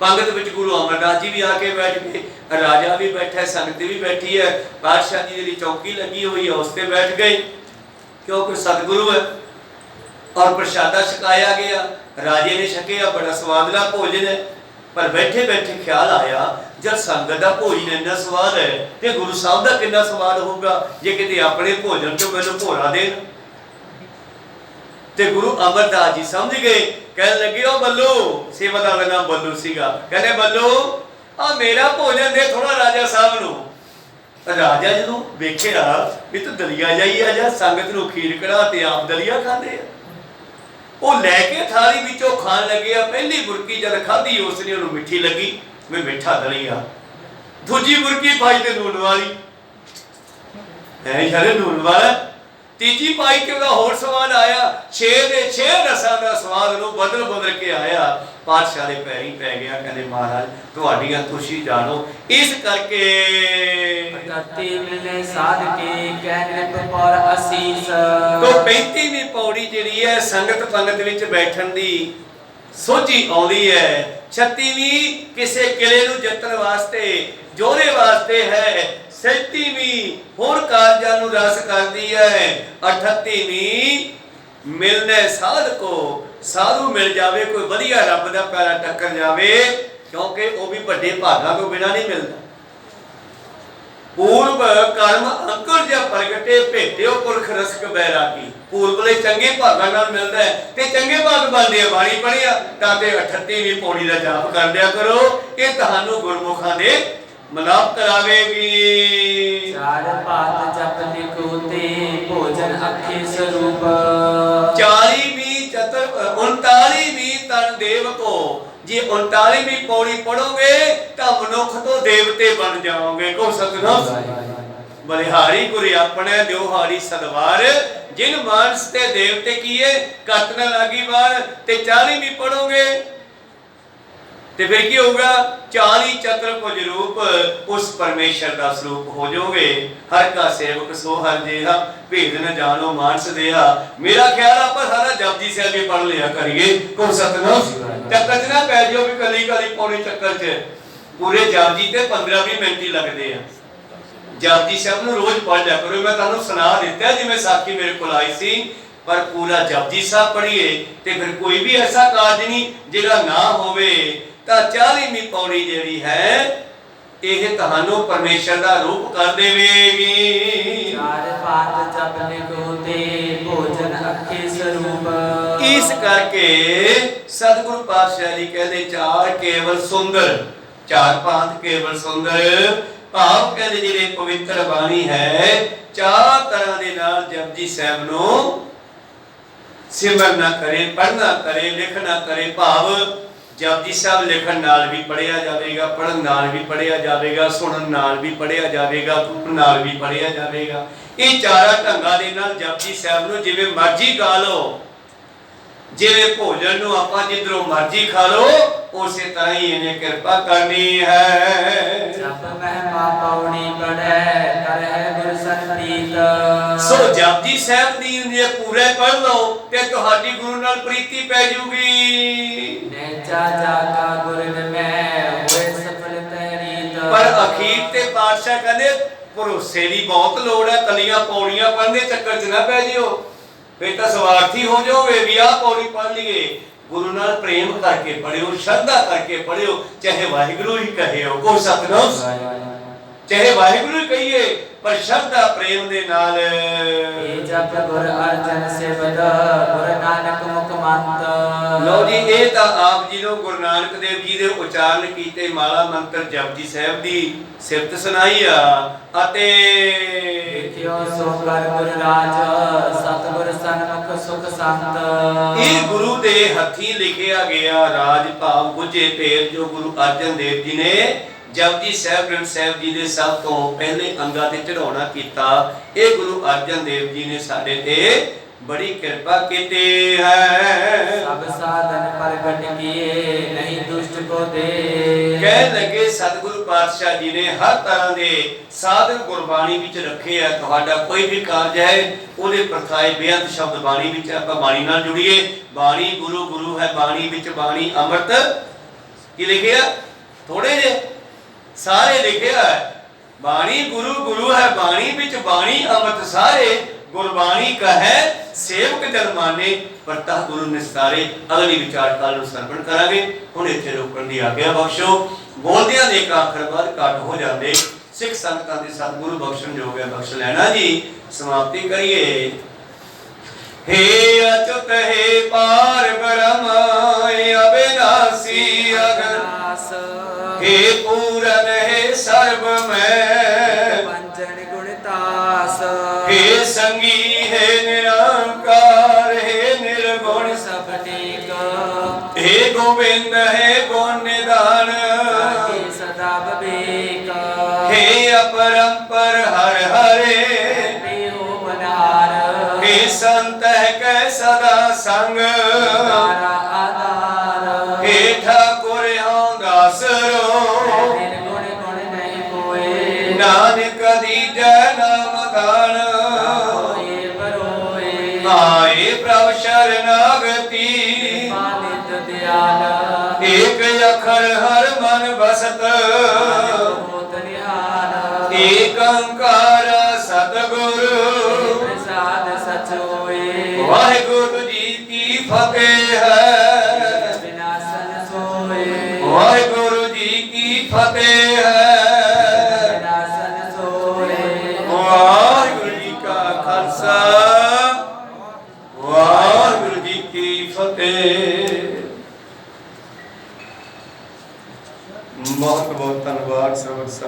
ਪੰਗਤ ਵਿੱਚ ਗੁਰੂ ਅਮਰਦਾਸ ਜੀ ਵੀ ਆ ਕੇ ਬੈਠ ਗਏ, ਰਾਜਾ ਵੀ ਬੈਠਾ, ਸੰਗਤ ਵੀ ਬੈਠੀ ਹੈ, ਬਾਦਸ਼ਾਹ ਜੀ ਦੀ ਚੌਕੀ ਲੱਗੀ ਹੋਈ ਹੈ ਉਸ ਤੇ ਬੈਠ ਗਏ, ਕਿਉਂਕਿ ਸਤਿਗੁਰੂ ਹੈ। ਔਰ ਪ੍ਰਸ਼ਾਦਾ ਛਕਾਇਆ ਗਿਆ, ਰਾਜੇ ਨੇ ਛਕਿਆ, ਬੜਾ ਸਵਾਦਲਾ ਭੋਜਨ ਹੈ। पर बैठे बैठे ख्याल आया जब संगत का भोजन इन्ना स्वाद है तो गुरु साहब का कितना स्वाद होगा जे किते अपने भोजन चो मैनू भोरा देन। ते गुरु अमरदास जी समझ गए, कहने लगे ओ बल्लू, सेवादार का नाम बल्लू सीगा, कहने बल्लू आ मेरा भोजन दे थोड़ा राजा साहब नू। राजा जदों वेखिया भी तू दलिया जाई आ जा, संगत नू खीर कढ़ा ते आप दलिया खांदे आ। वो लैके थाली विचों खान लगे। पहली बुरकी जद खाधी उसने उन्हें मिठी लगी, मैं मिठा दलिया। दूजी बुरकी पाई ते नून वाली, है यार नून वाला। तीजी पाई ते उहदा होर स्वाद आया। 6 दे 6 रसां दा स्वाद नूं बदल बदल के आया। पातशाह दे पैरीं पै गया, कहंदे महाराज तुहाडीआं तुसी जानो। इस करके करती मिले साध के कहने पर असीस। तो 35वीं पौड़ी जिहड़ी है संगत पंगत विच बैठण दी सोझी आउंदी है। 36वीं किसे किले नूं जितण वास्ते, जोरे वास्ते है। 37वीं होर कारजां नूं रस करदी है। 38वीं मिलने साध को, साधु मिल जावे, कोई वधिया रब दा पैरा टक्कर जावे, क्योंकि वो भी वड्डे भागां तो बिना नहीं मिलता। पूर्व कर्म अंकुर जब प्रगटे भेटियो पुरख रसक बैरागी। पूर्व ले चंगे भागां नाल मिलदा है ते चंगे भाग बनदे आ। बाणी पढ़िया तां ते 38वीं पौड़ी दा जाप कर लिया करो, ये तुहानू गुरमुखां दे मलाप करावेगी। चार पात जप लिखोते भोजन अखे स्वरूप। 40वीं 39वीं तन देव को। जे 39वीं पौड़ी पढ़ोगे तो मनुख तो देवते बन जाओगे। को सतनाम बलिहारी गुरु अपने द्योहारी सदवार, जिन मानस ते देवते किए कट न लागी बार। ते 40वीं पढ़ोगे ਤੇ ਫਿਰ ਕੀ ਹੋਊਗਾ 40 ਚਤੁਰਭੁਜ ਰੂਪ ਉਸ ਪਰਮੇਸ਼ਰ ਦਾ ਸਰੂਪ ਹੋ ਜਾਓਗੇ। ਹਰ ਕਾ ਸੇਵਕ ਸੋ ਹਰ ਜਿਹਾ ਭੇਦ ਨ ਜਾਣੋ ਮਾਨਸ ਦੇਹਾ। ਮੇਰਾ ਖਿਆਲ ਆਪਾਂ ਸਾਰਾ ਜਪਜੀ ਸਾਹਿਬ ਵੀ ਪੜ੍ਹ ਲਿਆ ਕਰੀਏ। ਕੋ ਸਤਨਾਮ ਚੱਕਰ ਚ ਨਾ ਪੈ ਜਿਓ ਵੀ ਕੱਲੀ ਕੱਲੀ ਪੌੜੀ ਚੱਕਰ ਚ। ਪੂਰੇ ਜਪਜੀ ਤੇ 15-20 ਮਿੰਟ ਹੀ ਲੱਗਦੇ ਆ। ਜਪਜੀ ਸਾਹਿਬ ਨੂੰ ਰੋਜ਼ ਪੜ੍ਹ ਲਿਆ ਕਰੋ। ਮੈਂ ਤੁਹਾਨੂੰ ਸੁਣਾ ਦਿੱਤਾ ਜਿਵੇਂ ਸਾਖੀ ਮੇਰੇ ਕੋਲ ਆਈ ਸੀ, ਪਰ ਪੂਰਾ ਜਪਜੀ ਸਾਹਿਬ ਪੜ੍ਹੀਏ ਤੇ ਫਿਰ ਕੋਈ ਵੀ ਐਸਾ ਕਾਜ ਨਹੀਂ ਜਿਹੜਾ ਨਾ ਹੋਵੇ। ਤਾਂ 40ਵੀਂ ਪੌੜੀ ਜਿਹੜੀ ਹੈ ਇਹ ਤੁਹਾਨੂੰ ਪਰਮੇਸ਼ਰ ਦਾ ਰੂਪ ਕਰ ਦੇਵੇਗੀ। ਚਾਰ ਪਾਤ ਜਪ ਲਿਖੋ ਤੇ ਭੋਜਨ ਅੱਖੇ ਸਰੂਪ। ਇਸ ਕਰਕੇ ਸਤਿਗੁਰੂ ਪਾਤਸ਼ਾਹ ਜੀ ਕਹਿੰਦੇ ਚਾਰ ਕੇਵਲ ਸੁੰਦਰ, ਚਾਰ ਪਾਤ ਕੇਵਲ ਸੁੰਦਰ। ਭਾਵ ਕਹਿੰਦੇ ਜਿਹੜੇ ਪਵਿੱਤਰ ਬਾਣੀ ਹੈ ਚਾਰ ਤਰ੍ਹਾਂ ਦੇ ਨਾਲ ਜਪਜੀ ਸਾਹਿਬ ਨੂੰ ਸਿਮਰਨ ਨਾ ਕਰੇ, ਪੜ੍ਹਨਾ ਕਰੇ, ਲਿਖਣਾ ਕਰੇ। ਭਾਵ ਜਪਜੀ ਸਾਹਿਬ ਲਿਖਣ ਨਾਲ ਵੀ ਪੜ੍ਹਿਆ ਜਾਵੇਗਾ, ਪੜ੍ਹਨ ਨਾਲ ਵੀ ਪੜ੍ਹਿਆ ਜਾਵੇਗਾ, ਸੁਣਨ ਨਾਲ ਵੀ ਪੜ੍ਹਿਆ ਜਾਵੇਗਾ, ਗੁਣ ਨਾਲ ਵੀ ਪੜ੍ਹਿਆ ਜਾਵੇਗਾ। ਇਹ ਚਾਰਾਂ ਢੰਗਾਂ ਦੇ ਨਾਲ ਜਪਜੀ ਸਾਹਿਬ ਨੂੰ ਜਿਵੇਂ ਮਰਜ਼ੀ ਗਾ ਲਓ। ਜਿਵੇਂ ਭੋਜਨ ਨੂੰ ਆਪਾਂ ਜਿੱਧਰੋਂ ਮਰਜ਼ੀ ਖਾ ਲਓ, ਉਸੇ ਤਰ੍ਹਾਂ ਹੀ ਇਹਨੇ ਕਿਰਪਾ ਕਰਨੀ ਹੈ। ਜਪ ਮਹਿਮਾ ਪੌੜੀ ਪੜੈ ਕਰਹਿ ਗੁਰ ਸੰਪ੍ਰੀਤ। ਸੋ ਜਪਜੀ ਸਾਹਿਬ ਦੀ ਜੇ ਪੂਰੇ ਪੜ੍ਹ ਲਓ ਤੇ ਤੁਹਾਡੀ ਗੁਰੂ ਨਾਲ ਪ੍ਰੀਤੀ ਪੈ ਜੂਗੀ। ਨੇਚਾ ਜਾਗਾ ਗੁਰਨ ਮੈਂ ਹੋਏ ਸਫਲ ਤਹਿਰੀਤ। ਪਰ ਅਖੀਰ ਤੇ ਪਾਤਸ਼ਾਹ ਕਹਿੰਦੇ ਭਰੋਸੇ ਦੀ ਬਹੁਤ ਲੋੜ ਹੈ। ਕੱਲੀਆਂ ਪੌੜੀਆਂ ਪੜ੍ਹਨ ਦੇ ਚੱਕਰ 'ਚ ਨਾ ਪੈ ਜਿਓ, ਫਿਰ ਤਾਂ ਸਵਾਰਥੀ ਹੋ ਜਾਓਗੇ ਵੀ ਆਹ ਪੌੜੀ ਪੜ੍ਹ ਲਈਏ। ਗੁਰੂ ਨਾਲ ਪ੍ਰੇਮ ਕਰਕੇ ਪੜਿਓ, ਸ਼ਰਧਾ ਕਰਕੇ ਪੜਿਓ। ਚਾਹੇ ਵਾਹਿਗੁਰੂ ਹੀ ਕਹਿਓ, ਕੋ ਸਤਨਾਮ, ਚਾਹੇ ਵਾਹਿਗੁਰੂ ਹੀ ਕਹੀਏ, ਪਰ ਸ਼ਰਧਾ ਪ੍ਰੇਮ ਦੇ ਨਾਲ। ਇਹ ਜਪ ਗੁਰ ਅਰਜਨ ਸਿਮਰ ਗੁਰ ਨਾਨਕ ਮੁਖ ਮੰਤ। ਲਓ ਜੀ, ਇਹ ਤਾਂ ਆਪ ਜੀ ਨੂੰ ਗੁਰੂ ਨਾਨਕ ਦੇਵ ਜੀ ਦੇ ਉਚਾਰਨ ਕੀਤੇ ਮਾਲਾ ਮੰਤਰ ਜਪਜੀ ਸਾਹਿਬ ਦੀ ਸਿਫਤ ਸੁਣਾਈ ਆ। ਅਤੇ ਲਿਖਿਓ ਸੋ ਕਰ ਗੁਰ ਰਾਜ ਸਤਿਗੁਰ ਸਨਮੁਖ ਸੁਖ ਸੰਤ। ਇਹ ਗੁਰੂ ਦੇ ਹੱਥੀਂ ਲਿਖਿਆ ਗਿਆ ਰਾਜ ਭਾਵ ਗੁੱਝੇ ਭੇਦ ਜੋ ਗੁਰੂ ਅਰਜਨ ਦੇਵ ਜੀ ਨੇ ਜਪਜੀ ਸਾਹਿਬ ਗ੍ਰੰਥ ਸਾਹਿਬ ਜੀ ਦੇ ਸਭ ਤੋਂ ਪਹਿਲੇ ਅੰਗਾਂ ਤੇ ਚੜਾਉਣਾ ਕੀਤਾ। ਇਹ ਗੁਰੂ ਅਰਜਨ ਦੇਵ ਜੀ ਨੇ ਸਾਡੇ ਤੇ ਬੜੀ ਕਿਰਪਾ ਕੀਤੀ ਹੈ। ਸਭ ਸਾਧਨ ਪ੍ਰਗਟ ਕੀਏ ਨਹੀਂ ਦੁਸ਼ਟ ਕੋ ਦੇ। ਕਹਿ ਲਗੇ ਸਤਿਗੁਰੂ ਪਾਤਸ਼ਾਹ ਜੀ ਨੇ ਹਰ ਤਰ੍ਹਾਂ ਦੇ ਸਾਧਨ ਗੁਰਬਾਣੀ ਵਿੱਚ ਰੱਖੇ ਆ। ਤੁਹਾਡਾ ਕੋਈ ਵੀ ਕਾਰਜ ਹੈ ਉਹਦੇ ਪ੍ਰਥਾਏ ਬੇਅੰਤ ਸ਼ਬਦ ਬਾਣੀ ਵਿੱਚ। ਆਪਾਂ ਬਾਣੀ ਨਾਲ ਜੁੜੀਏ। ਬਾਣੀ ਗੁਰੂ, ਗੁਰੂ ਹੈ ਬਾਣੀ ਵਿੱਚ, ਬਾਣੀ ਅੰਮ੍ਰਿਤ। ਕੀ ਲਿਖਿਆ? ਥੋੜੇ ਜੇ ਸਾਰੇ ਲਿਖਿਆ ਬਾਣੀ ਗੁਰੂ, ਗੁਰੂ ਹੈ ਬਾਣੀ ਵਿੱਚ, ਬਾਣੀ ਅੰਮ੍ਰਿਤ ਸਾਰੇ। ਗੁਰਬਾਣੀ ਕਹੈ ਸੇਵਕ ਜਨ ਮਾਨੇ ਪਰਤਾ ਗੁਰੂ ਨਿਸਤਾਰੇ। ਅਗਲੀ ਵਿਚਾਰ ਕਾਲ ਨੂੰ ਸਰਵਣ ਕਰਾਂਗੇ। ਹੁਣ ਇੱਥੇ ਰੋਕਣ ਦੀ ਆਗਿਆ ਬਖਸ਼ੋ। ਬੋਲਦਿਆਂ ਦੇ ਇੱਕ ਆਖਰ ਬਾਅਦ ਘੱਟ ਹੋ ਜਾਂਦੇ। ਸਿੱਖ ਸੰਗਤਾਂ ਦੇ ਸਤਿਗੁਰੂ ਬਖਸ਼ਣ ਯੋਗ ਹੈ, ਬਖਸ਼ ਲੈਣਾ ਜੀ। ਸਮਾਪਤੀ ਕਰੀਏ। हे अच्युत हे पार ब्रह्म अविनाशी अगनास। हे पूरन हे सर्व में पंचन गुणतास। हे संगी हे निरंकार हे निर्गुण सब टेक। हे गोविंद हे गुण निधान सदा विवेक। हे अपरंपर हर हरे हे संत कै सदा संग। हे ठाकुर दासरो नानक दीजै नाम दान। आए प्रभ शरणागति एक अखर हर मन बसत। एक ओंकार सतगुरु वाहिगुरु जी की फतेह है। विनाशन सोए वाहिगुरु जी की फतेह है। विनाशन सोए। वाहिगुरु जी का खालसा वाहिगुरु जी की फतेह। बहुत बहुत धन्यवाद सर्व संगत।